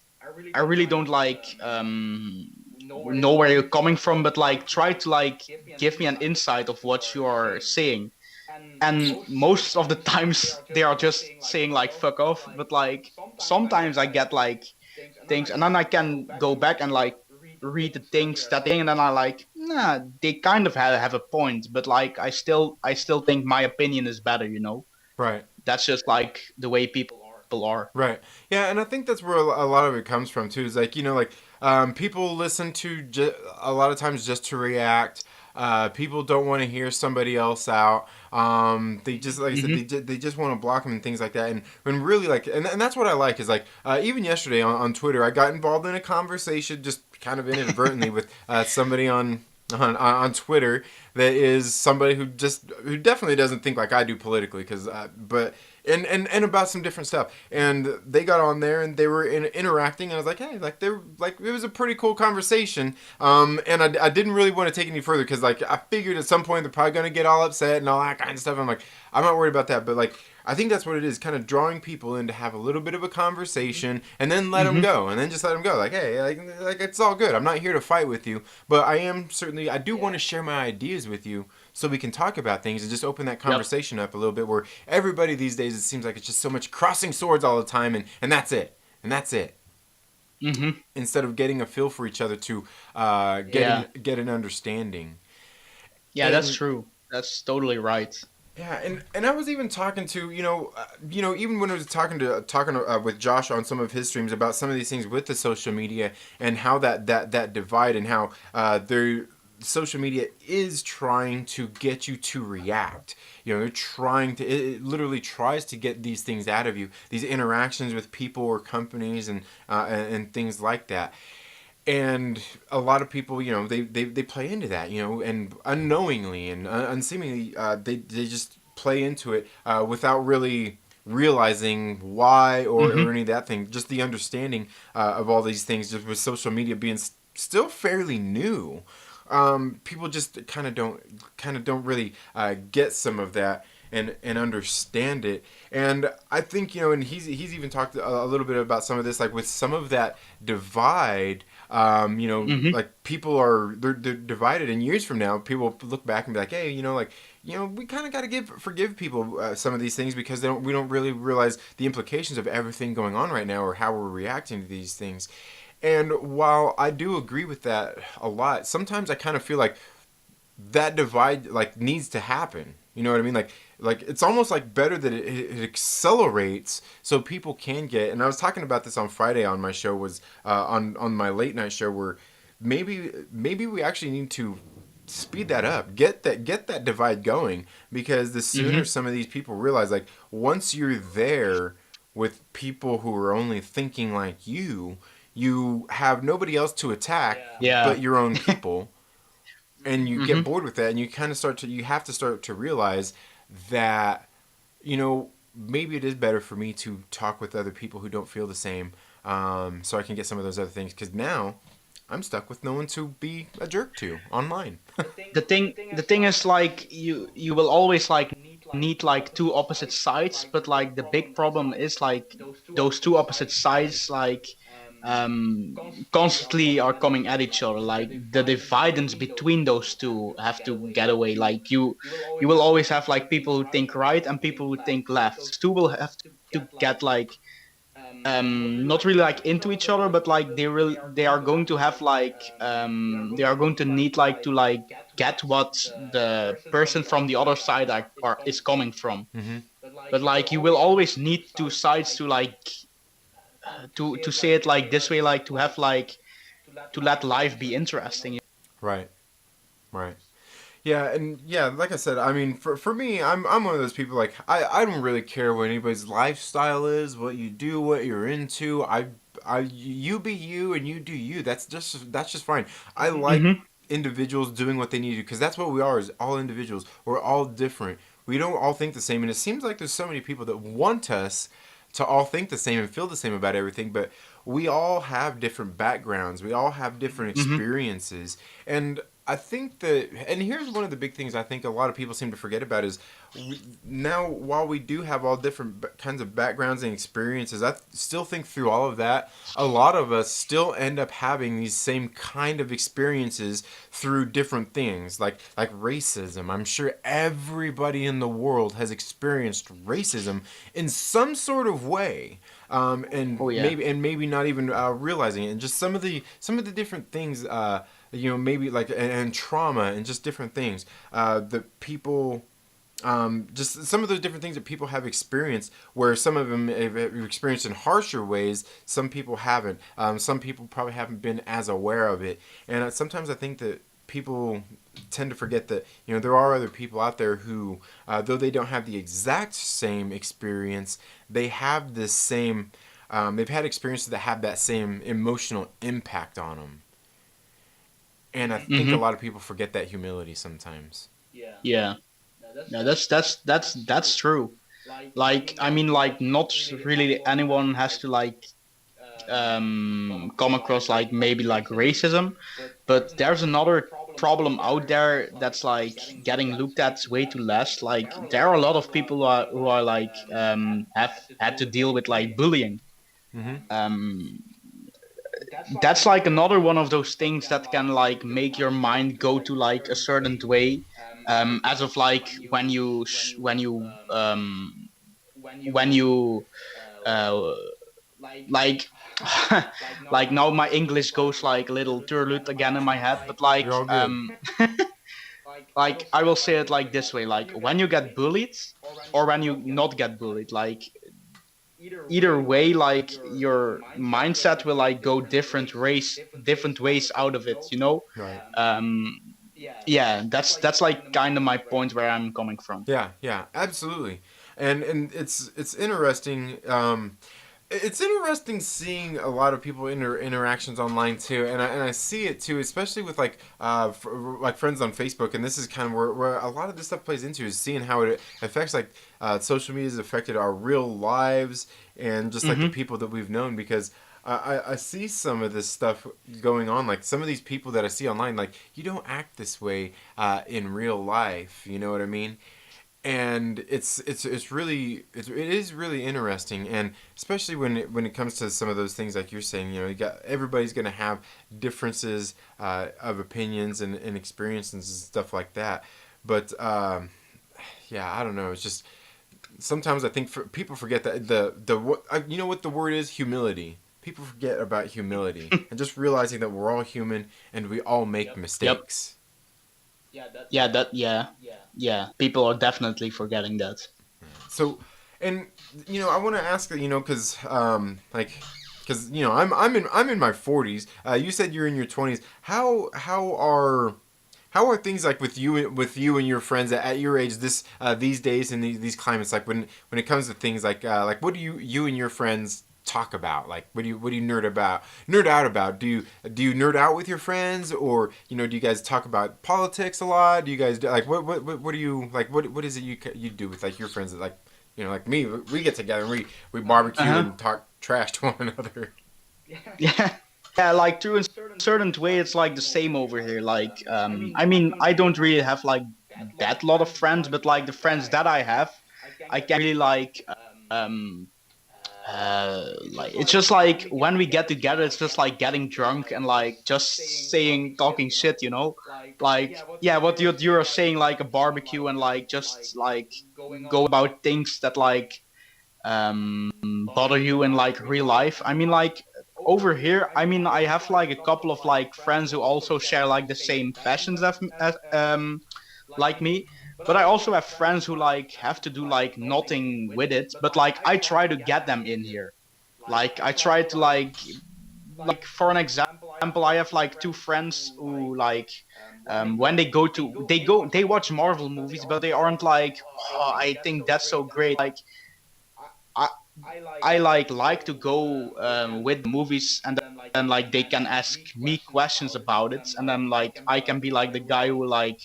I really don't like know where you're coming from, but like try to like give me an insight of what you are saying. And most of the times they are just saying like fuck off, but like sometimes I get like things, and then I can go back and like read the things that they, and then I like, nah, they kind of have a point, but like I still think my opinion is better, Right. that's just like the way people are. Right. Yeah, and I think that's where a lot of it comes from too. Is like, like people listen to a lot of times just to react. People don't want to hear somebody else out. They just, like I said, Hmm. they just want to block them and things like that. And when really, like, and that's what I like is like even yesterday on Twitter, I got involved in a conversation just kind of inadvertently with somebody on Twitter that is somebody who definitely doesn't think like I do politically, because but and about some different stuff, and they got on there and they were interacting, and I was like, hey, like they're like, it was a pretty cool conversation, and I didn't really want to take it any further because like I figured at some point they're probably gonna get all upset and all that kind of stuff. I'm like, I'm not worried about that, but like I think that's what it is, kind of drawing people in to have a little bit of a conversation and then let them Hmm. go, and then just let them go. Like, hey, like it's all good. I'm not here to fight with you, but I do want to share my ideas with you so we can talk about things and just open that Yep. conversation up a little bit. Where everybody these days, it seems like it's just so much crossing swords all the time, and that's it, and that's it. Hmm. Instead of getting a feel for each other to Yeah. get an understanding. Yeah, that's And true. That's totally right. yeah, and I was even talking to even when I was talking with Josh on some of his streams about some of these things with the social media and how that divide, and how their social media is trying to get you to react. They're trying to, it literally tries to get these things out of you, these interactions with people or companies, and things like that. And a lot of people, they play into that, and unknowingly and unseemingly, they just play into it without really realizing why, or Hmm. any of that thing. Just the understanding of all these things, just with social media being still fairly new. People just kind of don't really get some of that and understand it. And I think, and he's even talked a little bit about some of this, like with some of that divide. Hmm. Like people they're divided, and years from now people look back and be like, hey, we kind of got to forgive people some of these things, because we don't really realize the implications of everything going on right now, or how we're reacting to these things. And while I do agree with that a lot, sometimes I kind of feel like that divide like needs to happen. You know what I mean? Like it's almost like better that it accelerates so people can get. And I was talking about this on Friday on my show, was on my late night show, where maybe we actually need to speed that up, get that divide going, because the sooner Hmm. some of these people realize, like, once you're there with people who are only thinking like you have nobody else to attack Yeah. but your own people, and you get Hmm. bored with that, and you have to start to realize that, maybe it is better for me to talk with other people who don't feel the same, so I can get some of those other things, because now I'm stuck with no one to be a jerk to online. The thing is like you will always like need like two opposite sides, but like the big problem is like those two opposite sides like um constantly are coming at each other, like the dividends between those two have to get away. Like you will always have like people who think right and people who think left. Those two will have to get like not really like into each other, but like they are going to have like they are going to need like to like get what the person from the other side like are is coming from. Mm-hmm. But like you will always need two sides to like to say it like this way, like to have like to let life be interesting. Right. Right. Yeah, and yeah, like I said, I mean, for me, I'm one of those people like I don't really care what anybody's lifestyle is, what you do, what you're into. You be you and you do you. That's just fine. I like Mm-hmm. individuals doing what they need to because that's what we are is all individuals. We're all different. We don't all think the same, and it seems like there's so many people that want us to all think the same and feel the same about everything, but we all have different backgrounds. We all have different Mm-hmm. experiences. And I think that, and here's one of the big things I think a lot of people seem to forget about is now, while we do have all different kinds of backgrounds and experiences, I still think through all of that, a lot of us still end up having these same kind of experiences through different things, like racism. I'm sure everybody in the world has experienced racism in some sort of way, Oh and yeah. maybe not even realizing it, and just some of the different things. Maybe like and trauma and just different things that people just some of those different things that people have experienced where some of them have experienced in harsher ways, some people haven't, some people probably haven't been as aware of it, and sometimes I think that people tend to forget that there are other people out there who though they don't have the exact same experience, they have this same they've had experiences that have that same emotional impact on them, and I think a Mm-hmm. lot of people forget that humility sometimes. Yeah. Yeah, that's true. Like I mean, like not really anyone has to like come across like maybe like racism, but there's another problem out there that's like getting looked at way too less. Like there are a lot of people who are like have had to deal with like bullying. Mm-hmm. Um, that's like another one of those things that can like make your mind go to like a certain way. As of like when you uh, like like now my English goes like a little turlut again in my head, but You're all good. like I will say it like this way, like when you get bullied or when you not get bullied, like either way, like your mindset will like go different ways out of it, you know. Right. um yeah, that's like kind of my point where I'm coming from. Yeah, yeah, absolutely. And it's interesting. It's interesting seeing a lot of people interactions online too, and I see it too, especially with like like friends on Facebook. And this is kind of where a lot of this stuff plays into is seeing how it affects like social media has affected our real lives and just like the Mm-hmm. people that we've known because. I see some of this stuff going on. Like some of these people that I see online, like you don't act this way in real life. You know what I mean? And it is really interesting, and especially when it comes to some of those things like you're saying, you got everybody's going to have differences of opinions and experiences and stuff like that, but yeah, I don't know, it's just sometimes I think people forget that you know what the word is, humility. People forget about humility and just realizing that we're all human and we all make Yep. mistakes. Yeah, yeah, people are definitely forgetting that. So, and I want to ask that, because because I'm in my 40s. You said you're in your 20s. How are things like with you and your friends at your age these days in these climates, like when it comes to things like what do you and your friends talk about, like what do you nerd out about, do you nerd out with your friends, or do you guys talk about politics a lot, do you guys like what do you like, what is it you do with like your friends that like like me, we get together and we barbecue Uh-huh. and talk trash to one another. Yeah. Yeah, like through a certain way it's like the same over here. Like I mean, I don't really have like that lot of friends, but like the friends that I have, I can really um like it's just like when we get together it's just like getting drunk and like just saying talking shit, you know. Like yeah, what you're saying, like a barbecue and like just like go about things that like bother you in like real life. I mean, like over here, I mean, I have like a couple of like friends who also share like the same passions as like me. But I also have friends who like have to do like nothing with it. But like I try to get them in here. Like I try to like for an example, I have like two friends who like when they go to they watch Marvel movies, but they aren't like, oh, I think that's so great. Like I I like to go with the movies, and then like they can ask me questions about it, and then like I can be like the guy who like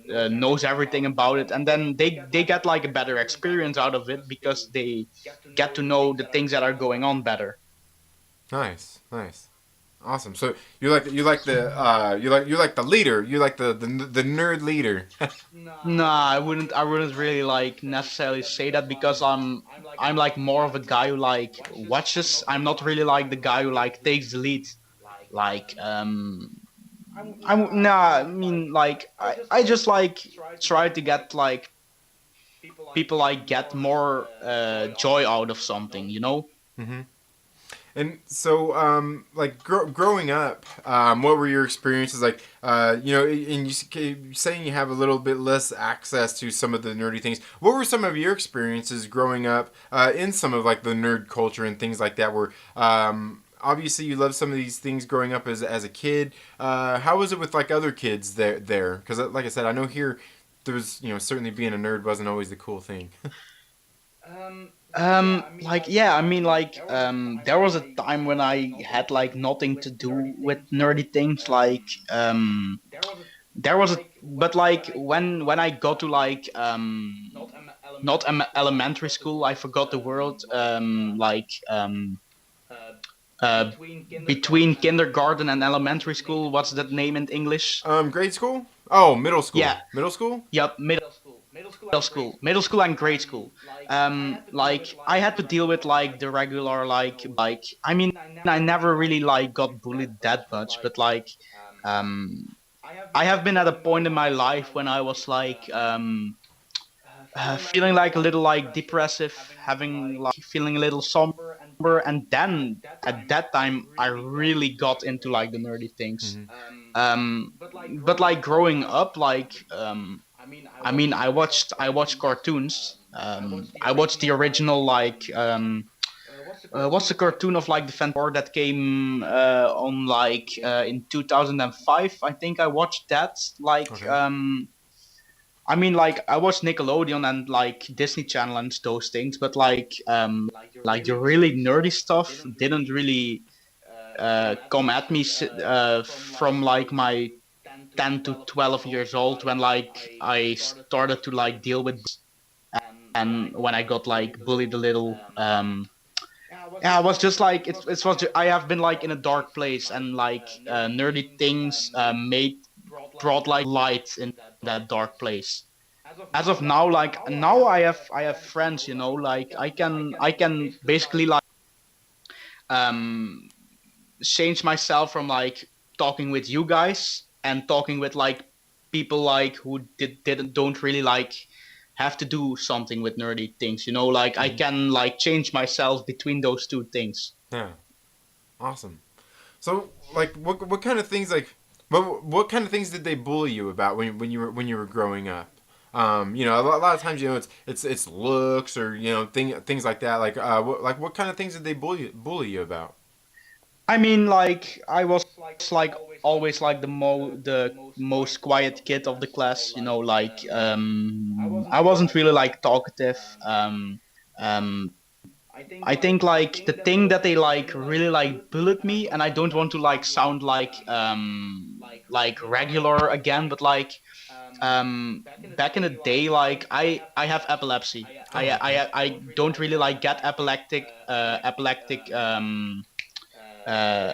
knows everything about it, and then they get like a better experience out of it because they get to know the things that are going on better. Nice, nice, awesome. So you like the leader. You like the nerd leader. No, I wouldn't really like necessarily say that because I'm like more of a guy who like watches. I'm not really like the guy who like takes the lead. Like I'm nah. I mean, like I just like try to get like people like get more joy out of something, you know. hmm And so, like growing up, what were your experiences like? And you saying you have a little bit less access to some of the nerdy things. What were some of your experiences growing up in some of like the nerd culture and things like that? Where obviously you love some of these things growing up as a kid. How was it with like other kids there? Because like I said, I know here there was certainly being a nerd wasn't always the cool thing. Like yeah, I mean like there was a time when I had like nothing to do with nerdy things. Like there was a but like when I got to like not elementary school, I forgot the word. Like uh between kindergarten and elementary school, what's that name in English? Grade school? Oh, middle Yeah, school. Middle school? yep, middle school and grade school. Like I had to deal with like the regular like I mean I never really like got bullied that much, but like um I have been at a point in my life when I was like feeling like a little like depressive, having like feeling a little somber, and then at that time I really got into like the nerdy things. Mm-hmm. Um, but like growing up, like I mean, I watched cartoons. I watched the original like what's the cartoon of like the Fantastic Four that came on like in 2005? I think I watched that. Like Okay. I mean, like I watched Nickelodeon and like Disney Channel and those things, but like the really nerdy stuff didn't really come at me from like my 10 to 12 years old when like I started to like deal with and when I got like bullied a little. Yeah, I was just like I have been like in a dark place, and like nerdy things made brought like light in that dark place. As of now, like now I have friends, you know, like I can basically like um change myself from like talking with you guys and talking with like people like who didn't don't really like have to do something with nerdy things, you know, like I Mm-hmm. can like change myself between those two things. Yeah. Awesome. So, like, what kind of things what kind of things did they bully you about when you were growing up? A lot of times it's looks or things like that. What kind of things did they bully you about? I mean, like I was like always like the most quiet kid of the class, you know, like I wasn't really like talkative. Um I think like the thing that they like really like bullied me, and I don't want to like sound like regular again, but like back in the day, like I have epilepsy. Oh, okay. I don't really like get epileptic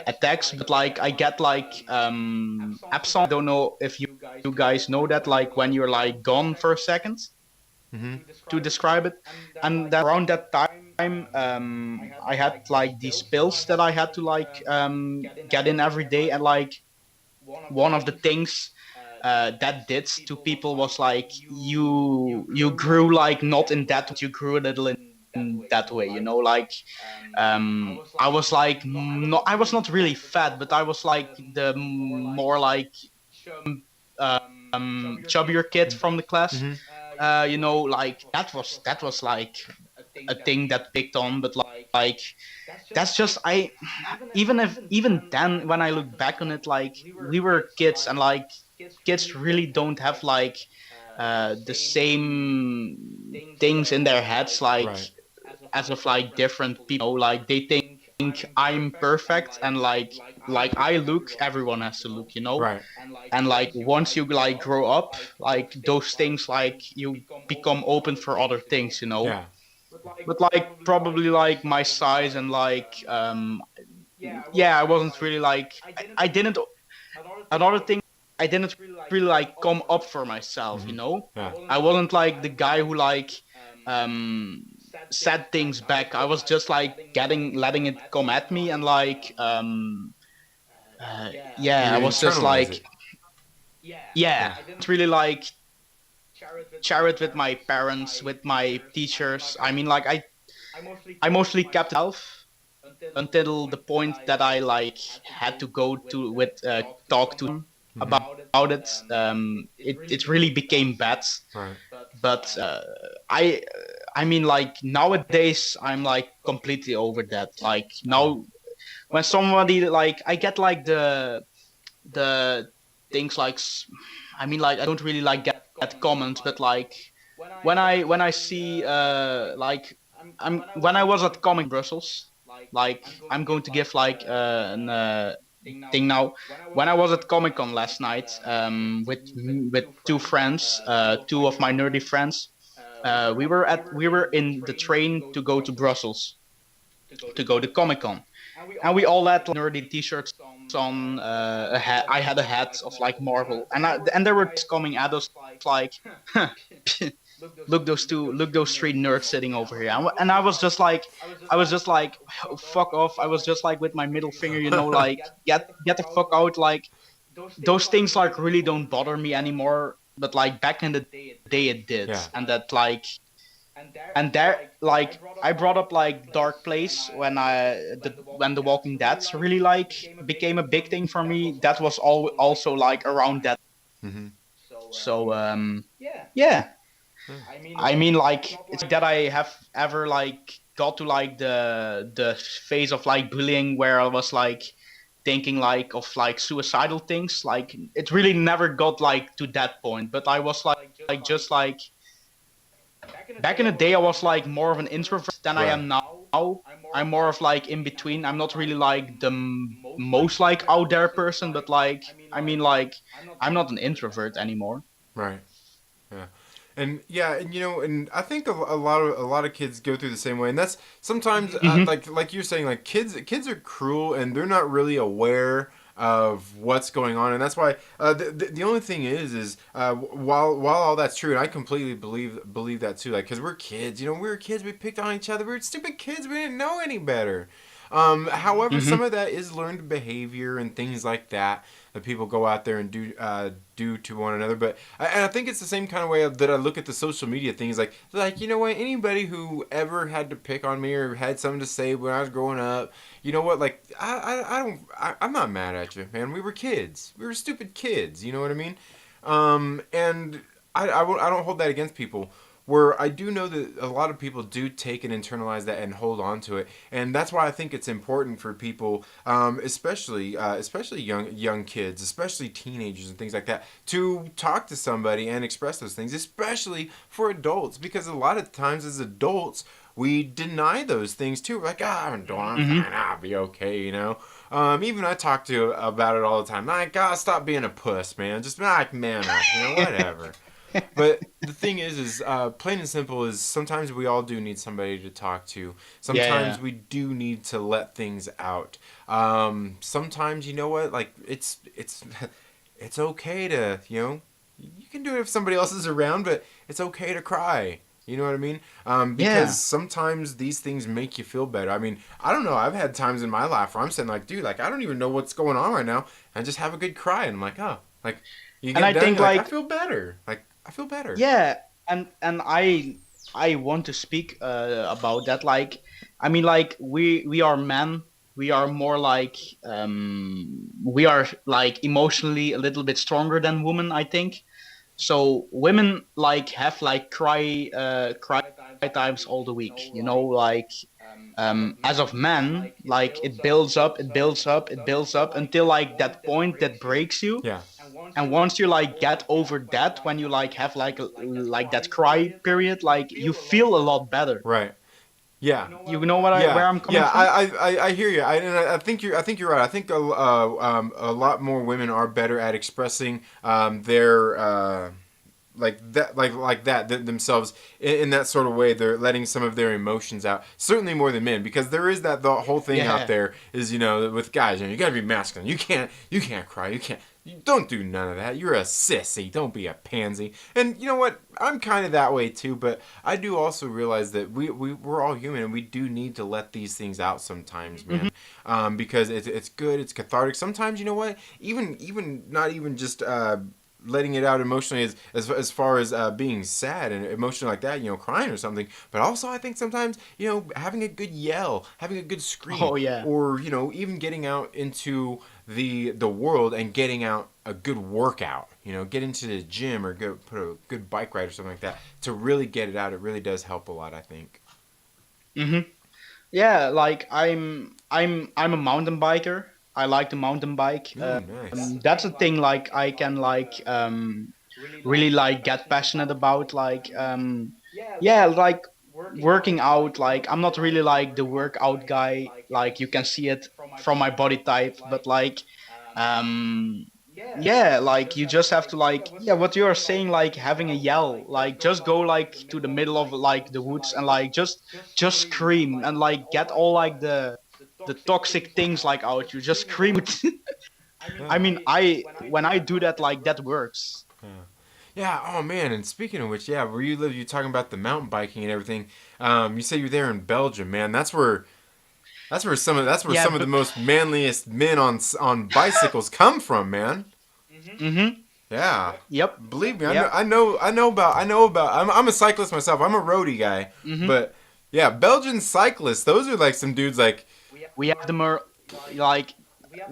attacks, but like I get like absence. I don't know if you guys know that, like when you're like gone for a second, Mm-hmm. to describe it. And then around that time, I had like these pills that I had to like get in every day, and like one of the things that did to people was like you grew like not in that, you grew a little in. that way, like I was like not I was not really fat, but I was like the more like chubbier kid from the class. Mm-hmm. Like that was like a thing that picked on, but like that's just I even then when I look back on it, like we were kids, and like kids really don't have like the same things in their heads like Right. as of like different people. Like they think I'm perfect, and like I look, everyone has to look, Right. and like once you like grow up, like those things, like you become open for other things, Yeah. but like probably like my size and like yeah, I wasn't really like I didn't another thing, I didn't really like come up for myself, Mm-hmm. Yeah. I wasn't like the guy who like um said things back. I was just like letting it come at me, and like yeah, You I was just internalize like it. yeah, Yeah. it's really like share it with my parents, with my teachers. I mean, like I mostly kept it myself until the point that I like had to go to with talk to them Mm-hmm. about it. It really became bad, Right. but I I mean, like nowadays I'm like completely over that. Like Yeah. now, when somebody like I get like the things like I mean, like I don't really like get comments, but like when I see like when I was at Comic Brussels, like I'm going to give like an thing now. When I was at Comic Con last night, with two friends, two of my nerdy friends, we were in the train to go to Brussels to go to Comic Con, and we all had like, nerdy T-shirts on. I had a hat of like Marvel, and there were coming at us like, look those three nerds sitting over here, and I was just like, oh, fuck off. I was just like with my middle finger, like get the fuck out. Like those things like really don't bother me anymore, but like back in the day it did, Yeah. and that like and there like I brought up like Dark Place when when the Walking Dead really like became a big thing for me. That was also like around that. Mm-hmm. So yeah, Yeah. I mean, like it's that I have ever like got to like the phase of like bullying where I was like thinking like of like suicidal things. Like it really never got like to that point, but I was like just like back in the day I was like more of an introvert than I Right. am now. I'm more of like in between. I'm not really like the most like out there person, but like I mean, like I'm not an introvert anymore. Right. Yeah. And yeah, and and I think a lot of kids go through the same way, and that's sometimes Hmm. like you're saying, like kids are cruel and they're not really aware of what's going on, and that's why the only thing is while all that's true, and I completely believe that too, like because we're kids, we were kids, we picked on each other, we were stupid kids, we didn't know any better. However, Hmm. some of that is learned behavior and things like that that people go out there and do to one another. But and I think it's the same kind of way that I look at the social media things. Like you know what? Anybody who ever had to pick on me or had something to say when I was growing up, you know what? Like I'm not mad at you, man. We were kids. We were stupid kids. You know what I mean? And I don't hold that against people. Where I do know that a lot of people do take and internalize that and hold on to it, and that's why I think it's important for people, especially young kids, especially teenagers and things like that, to talk to somebody and express those things, especially for adults, because a lot of times as adults we deny those things too. We're like, I'm Hmm. fine, I'll be okay. Even I talk to about it all the time. Like, stop being a puss, man. Just like man up, whatever. But the thing is plain and simple is sometimes we all do need somebody to talk to. Yeah. Sometimes we do need to let things out. Sometimes you know what, like it's it's okay to you can do it if somebody else is around, but it's okay to cry. You know what I mean? Because Yeah. sometimes these things make you feel better. I mean, I don't know. I've had times in my life where I'm saying like, dude, like I don't even know what's going on right now, and just have a good cry, and I'm like, oh, like you And get I done, think you're like, I like feel better. Like I feel better. yeah, and I want to speak about that. Like, I mean, like we are men. We are more like we are like emotionally a little bit stronger than women, I think. So women like have like cry times all the week. You know, like as of men, like it builds up, it builds up, it builds up until like that point that breaks you. Yeah. And once you like get over that, when you like have like that cry period, like you feel a lot better. Right. Yeah. You know what I Yeah, where I'm coming yeah, from? I hear you. I think I think you're right. I think a lot more women are better at expressing their like that themselves in that sort of way. They're letting some of their emotions out, certainly more than men, because there is that the whole thing out Yeah. there is, with guys, you gotta be masculine. You can't cry, you don't do none of that. You're a sissy, don't be a pansy. And you know what, I'm kind of that way too, but I do also realize that we're all human, and we do need to let these things out sometimes, Hmm. man. Because it's good, it's cathartic. Sometimes, you know what, even not even just letting it out emotionally, as far as being sad and emotional like that, crying or something. But also, I think sometimes, having a good yell, having a good scream, Oh yeah. or even getting out into the world and getting out a good workout. Get into the gym or go put a good bike ride or something like that to really get it out. It really does help a lot, I think. Hmm. Yeah, like I'm a mountain biker. I like the mountain bike. Ooh, nice. That's a thing like I can like really like get passionate about. Like yeah, like working out. Like I'm not really like the workout guy. Like you can see it from my body type, but like um yeah, like you just have to like yeah, what you are saying, like having a yell, like just go like to the middle of like the woods and like just scream and like get all like the toxic things like out. You just scream. I Yeah. mean, I when I do that, like that works. Yeah. Yeah. Oh man. And speaking of which, yeah, where you live, you're talking about the mountain biking and everything. You say you're there in Belgium, man. That's where Yeah, some of the but most manliest men on bicycles come from, man. mm-hmm. Yeah. Yep. Believe me, I know Yep. I know about. I'm a cyclist myself. I'm a roadie guy, Mm-hmm. but yeah, Belgian cyclists. Those are like some dudes like. We have the more like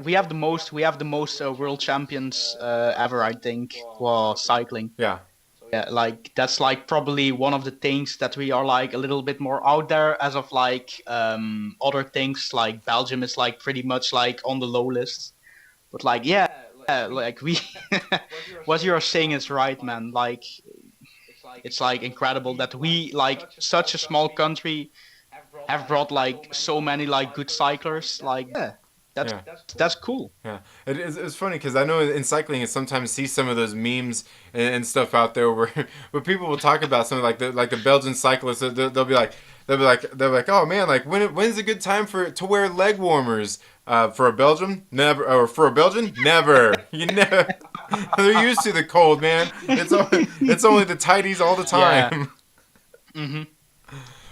we have the most world champions ever, I think, for cycling. Yeah. Yeah, like that's like probably one of the things that we are like a little bit more out there as of like other things. Like Belgium is like pretty much like on the low list, but like yeah, like we what you are saying is right, man. Like it's like incredible that we like such a small country have brought like so many like good cyclers. Like yeah, that's Yeah. that's cool. Yeah, it's funny because I know in cycling, I sometimes see some of those memes and stuff out there where where people will talk about something like the Belgian cyclists. They'll be like oh man, like when's a good time to wear leg warmers for a Belgian? Never. Or for a Belgian? Never. You never. They're used to the cold, man. It's only the tighties all the Yeah. time. Hmm.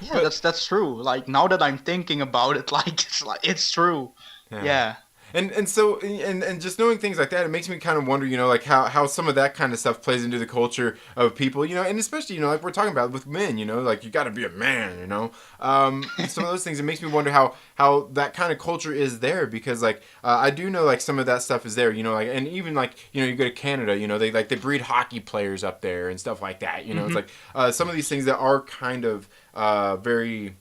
Yeah, But that's true. Like now that I'm thinking about it, like it's true. yeah. Yeah. And just knowing things like that, it makes me kind of wonder, like how some of that kind of stuff plays into the culture of people, and especially, like we're talking about with men, like you got to be a man, some of those things. It makes me wonder how that kind of culture is there, because like I do know like some of that stuff is there, like, and even like you go to Canada, they breed hockey players up there and stuff like that, it's Hmm. like some of these things that are kind of very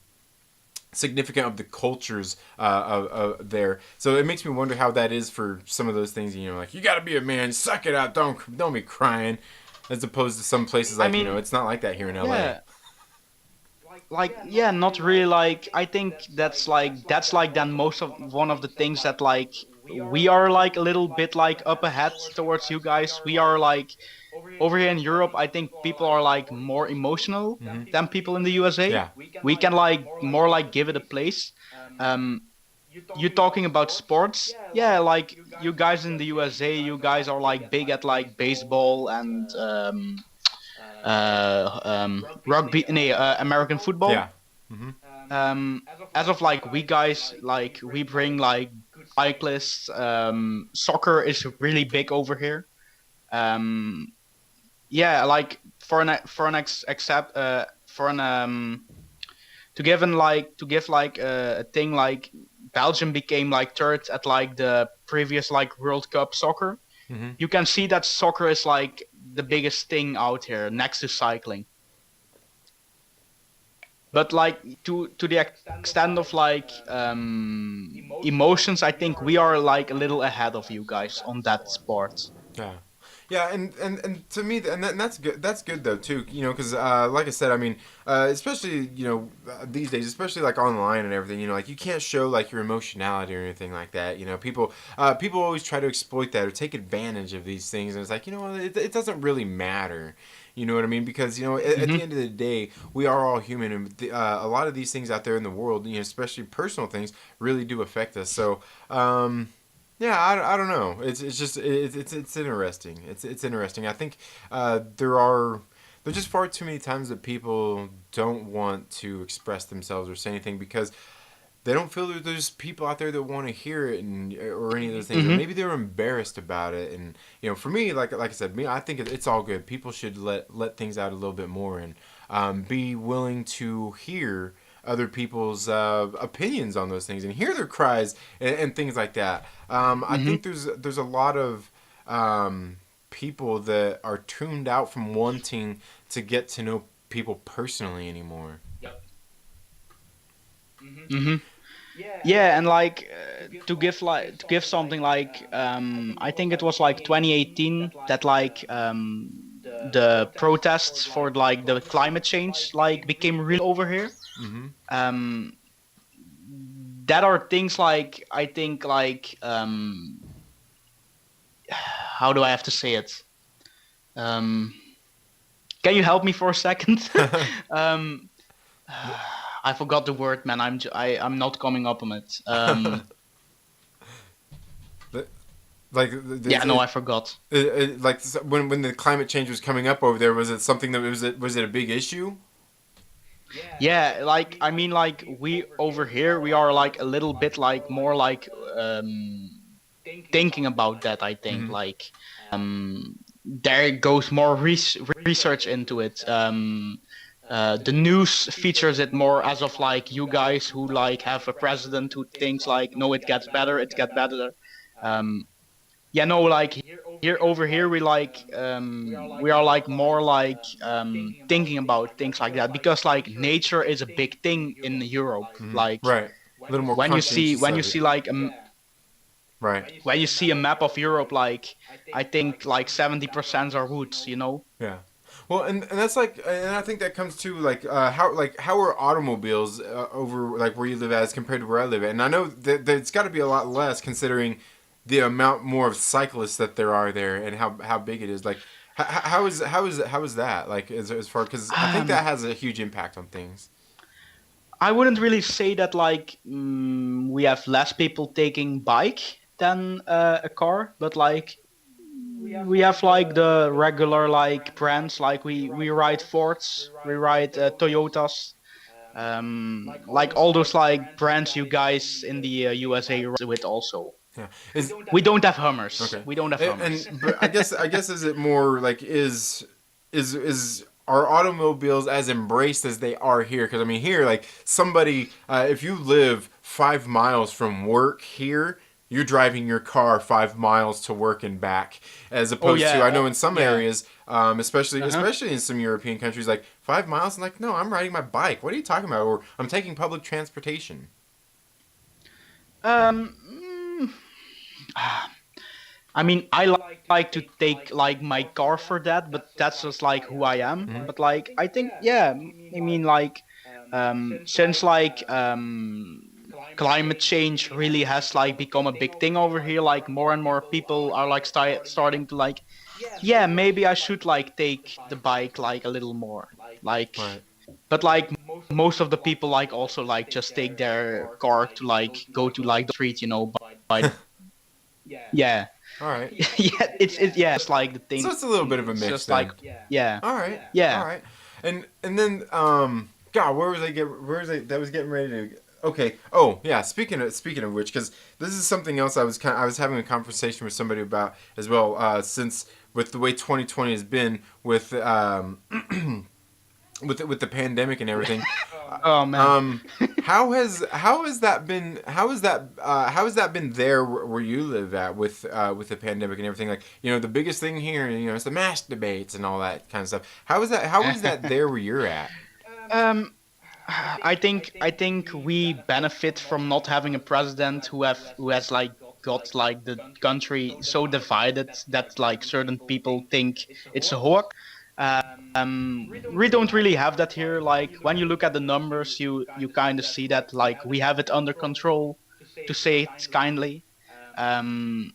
significant of the cultures there. So it makes me wonder how that is for some of those things. Like you got to be a man, suck it out, don't be crying, as opposed to some places I like mean, it's not like that here in LA. yeah, like yeah, not really. Like I think that's like then most of one of the things that like we are like a little bit like up ahead towards you guys. We are like over here in Europe, I think people are like more emotional Hmm. than people in the USA. Yeah. We can like more like give it a place. Um, you talking about sports? Yeah, like you guys in the USA, you guys are like big at like baseball and rugby, nee, American Yeah. football. Hmm. As of like we guys, like we bring like cyclists. Soccer is really big over here. Um, yeah, like for an for an to give like a thing like Belgium became like third at like the previous like World Cup soccer. Mm-hmm. You can see that soccer is like the biggest thing out here next to cycling. But like to the extent of like emotions, I think we are like a little ahead of you guys on that sport. Yeah. Yeah, and to me, and that's good. That's good though too. You know, because like I said, I mean, especially these days, especially like online and everything. You know, like you can't show like your emotionality or anything like that. You know, people always try to exploit that or take advantage of these things, and it's like it doesn't really matter. You know what I mean? Because at Mm-hmm. the end of the day, we are all human, and a lot of these things out there in the world, especially personal things, really do affect us. So. Yeah, I don't know. It's just it's interesting. It's interesting. I think there's just far too many times that people don't want to express themselves or say anything because they don't feel that there's people out there that want to hear it and or any of those things, or Mm-hmm. maybe they're embarrassed about it. And for me, like I said, I think it's all good. People should let things out a little bit more and be willing to hear other people's opinions on those things and hear their cries and things like that. I Mm-hmm. think there's a lot of people that are tuned out from wanting to get to know people personally anymore. Mm-hmm. Yeah, and like to give something like I think it was like 2018 that like the protests for like the climate change like became real over here. Mm-hmm. Um, that are things like I think like how do I have to say it? Um, can you help me for a second? um, I forgot the word, man. I'm not coming up on it. Like Yeah, no, I forgot. like when the climate change was coming up over there, was it something that was it a big issue? Yeah, like I mean, like we over here, we are like a little bit like more like thinking about that. I think Mm-hmm. like there goes more research into it. The news features it more as of like you guys who like have a president who thinks like no, it gets better, it gets better. Um, yeah, no, like here over here we are like more like thinking about things like that because like nature is a big thing in Europe. Mm-hmm. Like Right. A little more conscientious when you of it. see like Right. when you see a map of Europe, like I think like 70% are woods, you know. Yeah. Well, and that's like, and I think that comes to how are automobiles over like where you live at as compared to where I live at, and I know that it's got to be a lot less considering the amount more of cyclists that there are there and how big it is. Like, how is that like as far because I think that Um, has a huge impact on things. I wouldn't really say that like we have less people taking bike than a car, but like we have like the regular like brands like we ride Fords, we ride Toyotas, like all those like brands you guys in the USA ride with also. Yeah. Is We don't have Hummers. Okay. We don't have Hummers. And but I guess is it more like is are automobiles as embraced as they are here? Because I mean here like somebody if you live 5 miles from work here. You're driving your car 5 miles to work and back, as Oh opposed to yeah, I know in some yeah. areas, especially Uh-huh. especially in some European countries, like 5 miles. And like, no, I'm riding my bike. What are you talking about? Or I'm taking public transportation. Um, mm, I mean, like to take like my car for that, but that's just like who I am. Mm-hmm. But like, I think, yeah, I mean, like, since like climate change really has like become a big thing over here, like more and more people are like starting to like, yeah, maybe I should like take the bike like a little more, like, Right. but like most of the people like also like just take their car to like go to like the street, you know, by yeah. All right. Yeah, it's yeah, it's like the So thing. it's a little bit of a It's mix just like then. yeah, All right. All yeah. right. And then God, where was I that was getting ready to okay. Oh, yeah, speaking of which cuz this is something else I was having a conversation with somebody about as well since with the way 2020 has been with with the pandemic and everything. Oh man. Um, how has that been? How has that been there where you live at with the pandemic and everything? Like, the biggest thing here, it's the mask debates and all that kind of stuff. How is that? How is that there where you're at? um I think we benefit from not having a president who has like got like the country so divided that like certain people think it's a hoax. We don't really have that here. Like when you look at the numbers, you kind of see that like we have it under control, to say it kindly. Um,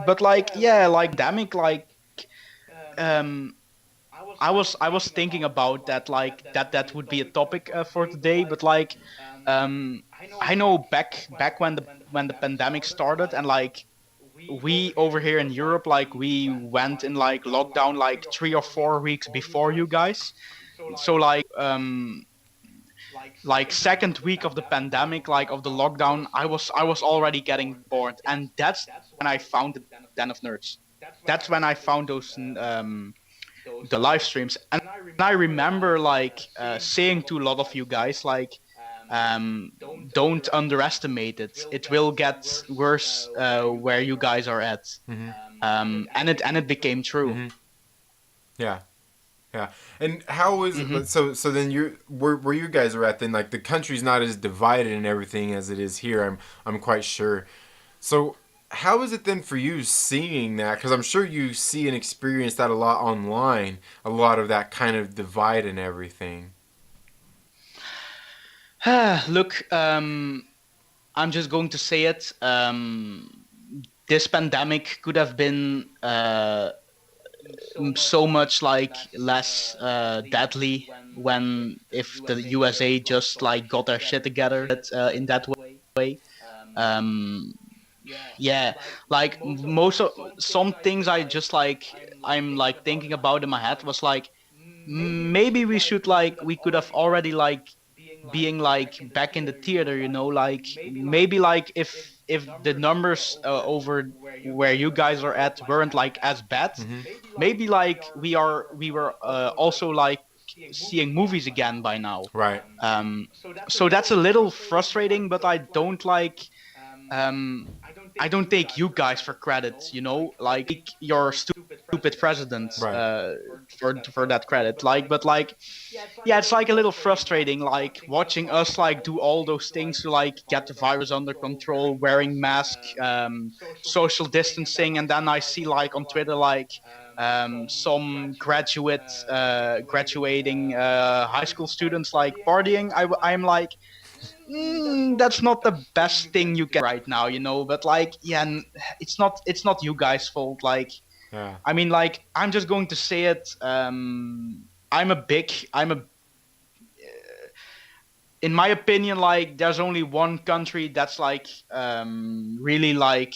but like yeah, like pandemic, like um, I was thinking about that, like that would be a topic for today. But like um, I know back when the pandemic started, and like we over here in Europe, like we went in like lockdown like 3 or 4 weeks before you guys. So like second week of the pandemic, like of the lockdown, I was already getting bored, and that's when I found the Den of Nerds. That's when I found those the live streams, and I remember like saying to a lot of you guys like um don't underestimate it. It will get worse where you guys are at. Mm-hmm. And it became true. Mm-hmm. Yeah. Yeah. And how is Hmm. so then you where you guys are at then, like the country's not as divided and everything as it is here. I'm quite sure. So how is it then for you seeing that? Because I'm sure you see and experience that a lot online, a lot of that kind of divide and everything. Look, I'm just going to say it. This pandemic could have been so much like less deadly when if the USA just like got their shit together in that way. Um, yeah, like most of some things I just like I'm like thinking about in my head was like maybe we should like we could have already like being like back in the theater, like maybe like if the numbers over where you guys are at weren't like as bad, Mm-hmm. maybe like we were also like seeing movies again by now. Right. um so that's a little frustrating, but um I don't take you guys for credit, like your stupid president Right. for that credit, like, but like yeah, it's like a little frustrating, like watching us like do all those things to like get the virus under control, wearing masks, social distancing, and then I see like on Twitter like some graduating high school students like partying. I'm like, that's not the best thing you can right now, But like, yeah, it's not you guys' fault. Like, Yeah. I mean, like, I'm just going to say it. I'm a in my opinion, like there's only one country that's like really like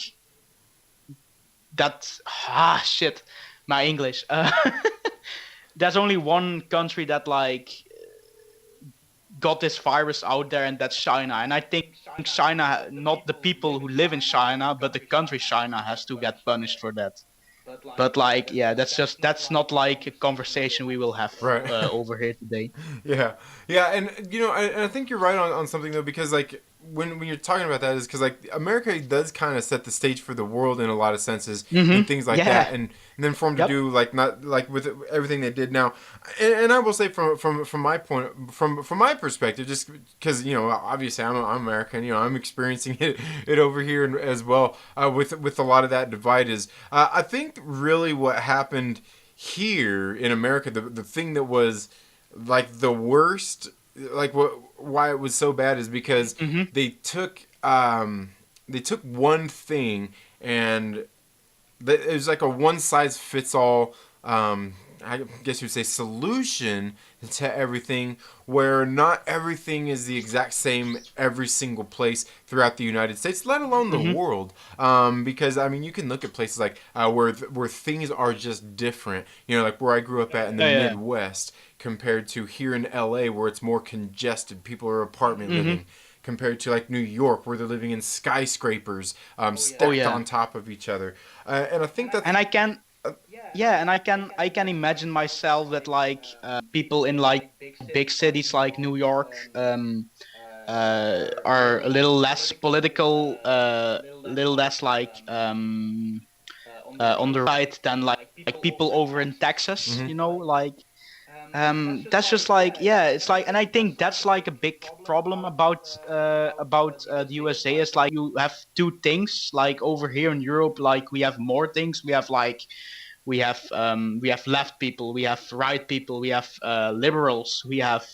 that. Shit, my English. There's only one country that like got this virus out there, and that's China. And I think China, not the people who live in China, but the country China has to get punished for that. But like, yeah, that's not like a conversation we will have Right. over here today. Yeah, yeah, and I think you're right on something though, because like when you're talking about that is because like America does kind of set the stage for the world in a lot of senses and things like that, Yeah. and then for them to Yep. do like not like with everything they did now, and I will say from my point from my perspective, just because obviously I'm American, I'm experiencing it over here as well with a lot of that divide is I think really what happened here in America, the thing that was like the worst, like what why it was so bad is because Hmm. they took they took one thing and it was like a one size fits all I guess you'd say solution to everything, where not everything is the exact same every single place throughout the United States, let alone the Hmm. world. Because I mean, you can look at places like where things are just different. Like where I grew up at in the Yeah. Midwest compared to here in LA, where it's more congested. People are apartment Yeah. Hmm. living. Compared to like New York, where they're living in skyscrapers Oh stacked yeah. on top of each other, and I think that's And I can yeah, and I can imagine myself that like people in like big cities like New York are a little less political, a little less like on the right than like people over in Texas, Hmm. like that's just like, yeah, it's like, and I think that's like a big problem about the USA. Is like you have two things. Like over here in Europe, like we have more things. We have like we have left people, we have right people, we have liberals, we have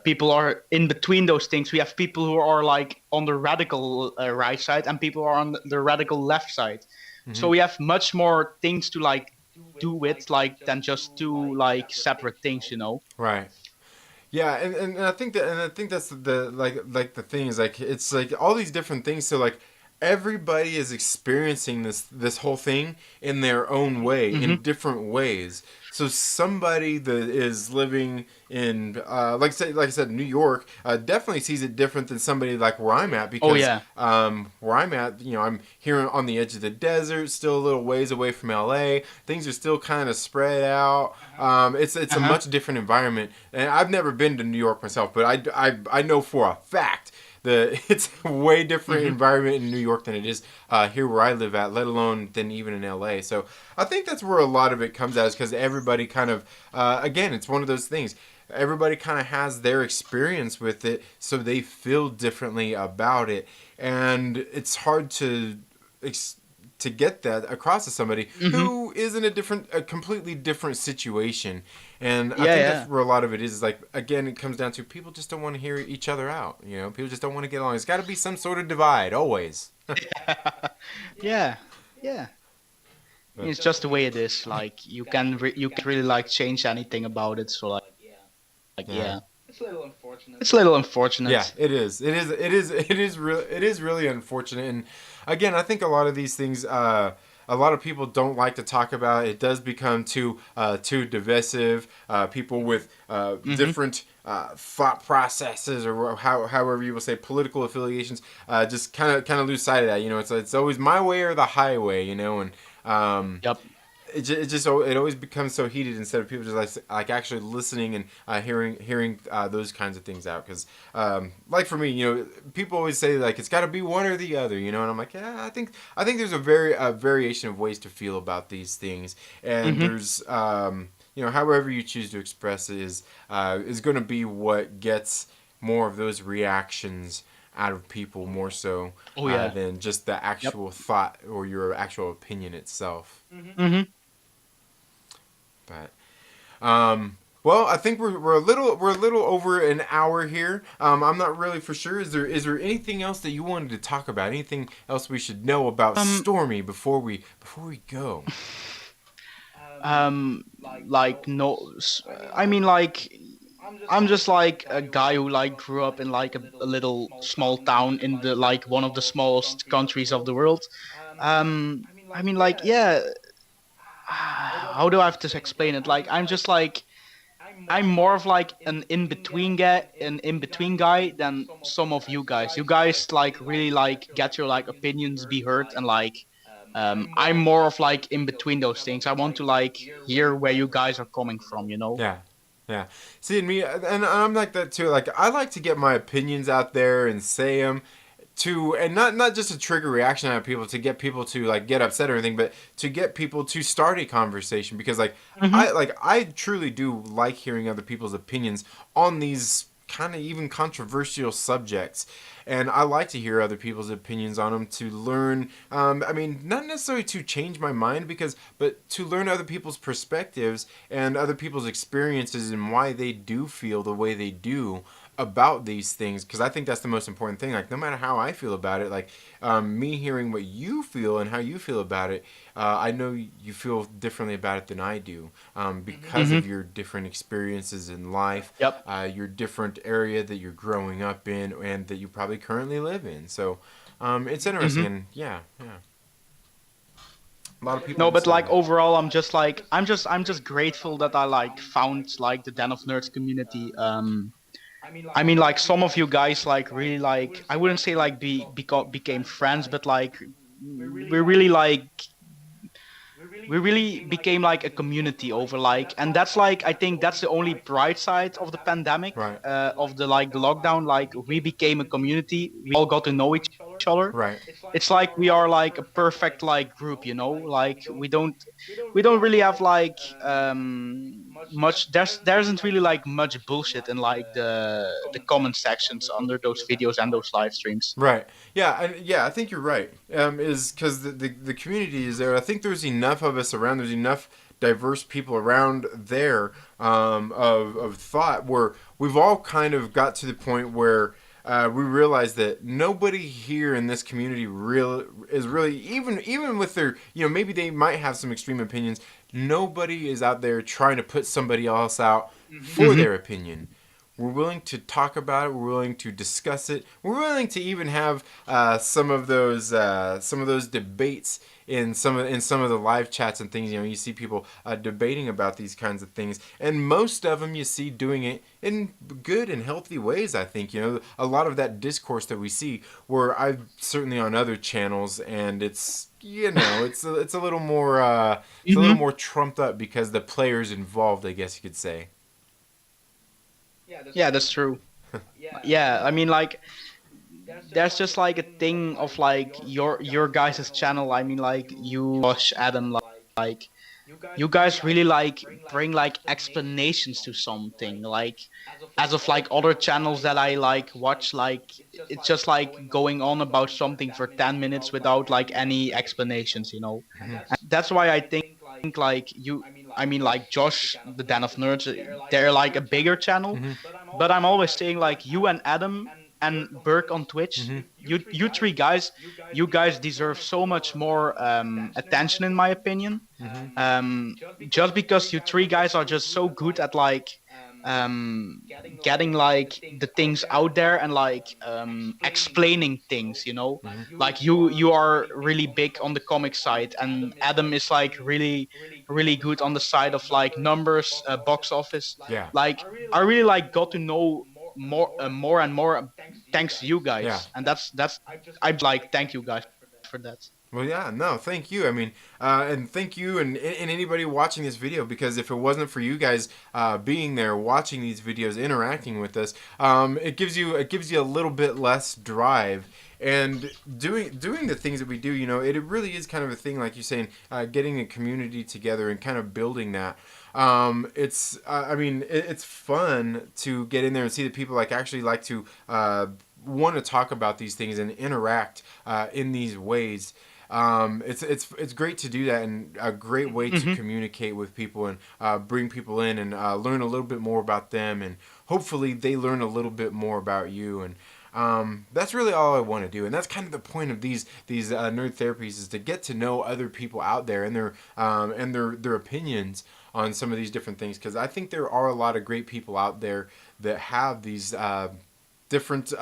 people are in between those things. We have people who are like on the radical right side, and people are on the radical left side. Hmm. So we have much more things to like do with like than just two like separate things. Right. Yeah, and I think that's the like the thing is like it's like all these different things. So like everybody is experiencing this whole thing in their own way, Hmm. in different ways. So somebody that is living in like I said, New York, definitely sees it different than somebody like where I'm at, Oh because yeah. where I'm at, I'm here on the edge of the desert, still a little ways away from LA. Things are still kind of spread out. It's a Uh-huh. much different environment, and I've never been to New York myself, but I know for a fact it's a way different Hmm. environment in New York than it is here where I live at, let alone than even in LA. So I think that's where a lot of it comes out, is because everybody kind of again, it's one of those things. Everybody kind of has their experience with it, so they feel differently about it, and it's hard to get that across to somebody Hmm. who is in a completely different situation. And I Yeah, think that's yeah. where a lot of it is like, again, it comes down to people just don't want to hear each other out. People just don't want to get along. It's got to be some sort of divide always. Yeah, yeah. But It's just the way it is. Like you can't really like change anything about it. So like yeah. yeah, it's a little Yeah, unfortunate. it is. It is really unfortunate. And again, I think a lot of these things, a lot of people don't like to talk about. It does become too divisive. People with Hmm. different thought processes, or however you will say, political affiliations, just kind of lose sight of that. It's always my way or the highway. And um, Yep. it always becomes so heated, instead of people just like actually listening and hearing those kinds of things out. Because like for me, people always say like it's got to be one or the other, and I'm like, yeah, I think there's a variation of ways to feel about these things, and Hmm. there's however you choose to express it is going to be what gets more of those reactions out of people, more so Oh yeah. than just the Yep. actual thought or your actual opinion itself. Hmm. But well, I think we're a little over an hour here. I'm not really for sure. Is there anything else that you wanted to talk about? Anything else we should know about Um. Stormy before we go? Um. Like no. I mean, like I'm just like a guy who like grew up in like a little small town in the like one of the smallest countries of the world. I mean, like, yeah. How do I have to explain it? Like, I'm more of like an in between guy than some of you guys. You guys like really like get your like opinions be heard, and like I'm more of like in between those things. I want to like hear where you guys are coming from. Yeah. Yeah. See, and me, and I'm like that too. Like, I like to get my opinions out there and say them and not just to trigger reaction out of people, to get people to like get upset or anything, but to get people to start a conversation, because Hmm. I truly do like hearing other people's opinions on these kind of even controversial subjects, and I like to hear other people's opinions on them, to learn. I mean, not necessarily to change my mind, but to learn other people's perspectives and other people's experiences, and why they do feel the way they do about these things, because I think that's the most important thing. Like, no matter how I feel about it, like me hearing what you feel and how you feel about it, I know you feel differently about it than I do, because Hmm. of your different experiences in life, Yep. your different area that you're growing up in, and that you probably currently live in. So it's interesting, Hmm. and yeah, yeah. A lot of people No, would but say like that. overall, I'm just grateful that I like found like the Den of Nerds community. I mean, like some of you guys like really like I wouldn't say like became friends, but like we really like we really became like a community over like, and that's like, I think that's the only bright side of the pandemic, Right. of the like the lockdown. Like we became a community. We all got to know each other. Right. It's like we are like a perfect like group, you know. Like we don't really have like much. There isn't really like much bullshit in like the comment sections under those videos and those live streams. Right. Yeah. And yeah, I think you're right. Is because the community is there. I think there's enough of us around. There's enough diverse people around there, of thought where we've all kind of got to the point where we realize that nobody here in this community is really, even with their, maybe they might have some extreme opinions. Nobody is out there trying to put somebody else out for Hmm. their opinion. We're willing to talk about it. We're willing to discuss it. We're willing to even have some of those debates in some of the live chats and things. You see people debating about these kinds of things, and most of them you see doing it in good and healthy ways. I think a lot of that discourse that we see, where I've certainly on other channels, and it's a little more it's a little Hmm. more trumped up because the players involved, I guess you could say. Yeah, that's true. Yeah, I mean like there's just like a thing of like your guys' channel. I mean like you, Josh, Adam, like you guys really like bring like explanations to something, like as of like other channels that I like watch, like it's just like going on about something for 10 minutes without like any explanations, you know. And that's why I think like you, I mean like Josh, the Den of Nerds, they're like a bigger channel, Mm-hmm. but I'm always saying like you and Adam and Burke on Twitch, Mm-hmm. you three guys, you guys deserve so much more attention in my opinion. Mm-hmm. Just because you three guys are just so good at like um getting like the things out there and like explaining things, you know. Like you are really big on the comic side, and Adam is like really good on the side of like numbers, box office. Yeah. Like I really like got to know more and more thanks to you Yeah. guys, and that's I just like thank you guys for that. Well, yeah, no, thank you. I mean, and thank you and anybody watching this video, because if it wasn't for you guys being there, watching these videos, interacting with us, it gives you a little bit less drive. And doing the things that we do, it really is kind of a thing, like you're saying, getting a community together and kind of building that. I mean, it's fun to get in there and see that people actually like to want to talk about these things and interact in these ways. It's great to do that, and a great way to Hmm. communicate with people and bring people in and learn a little bit more about them, and hopefully they learn a little bit more about you. And that's really all I want to do, and that's kind of the point of these nerd therapies, is to get to know other people out there and their opinions on some of these different things, because I think there are a lot of great people out there that have these different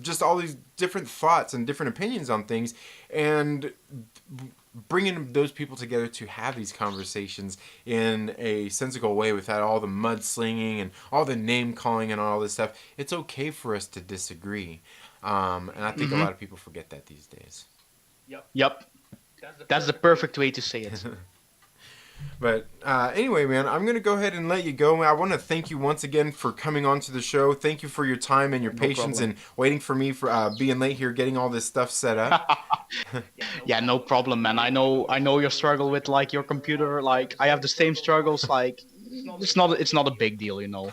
just all these different thoughts and different opinions on things, and bringing those people together to have these conversations in a sensible way without all the mudslinging and all the name calling and all this stuff. It's okay for us to disagree, and I think a Hmm. lot of people forget that these days. Yep, that's the perfect way to say it. But anyway, man, I'm going to go ahead and let you go. I want to thank you once again for coming on to the show. Thank you for your time and your No patience problem. and waiting for me for being late here, getting all this stuff set up. Yeah, no problem, man. I know your struggle with like your computer. Like I have the same struggles. Like it's not a big deal, you know.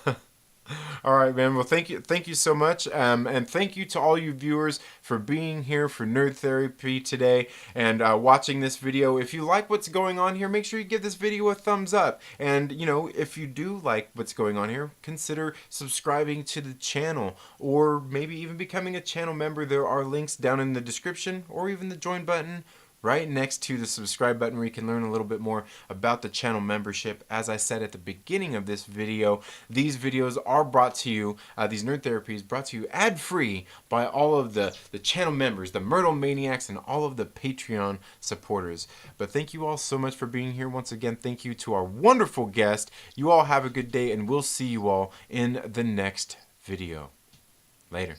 All right, man. Well, thank you so much, and thank you to all you viewers for being here for Nerd Therapy today and watching this video. If you like what's going on here, make sure you give this video a thumbs up. And if you do like what's going on here, consider subscribing to the channel, or maybe even becoming a channel member. There are links down in the description, or even the join button right next to the subscribe button, where you can learn a little bit more about the channel membership. As I said at the beginning of this video, these videos are brought to you, these Nerd Therapies brought to you ad-free by all of the channel members, the Myrtle Maniacs, and all of the Patreon supporters. But thank you all so much for being here. Once again, thank you to our wonderful guest. You all have a good day, and we'll see you all in the next video. Later.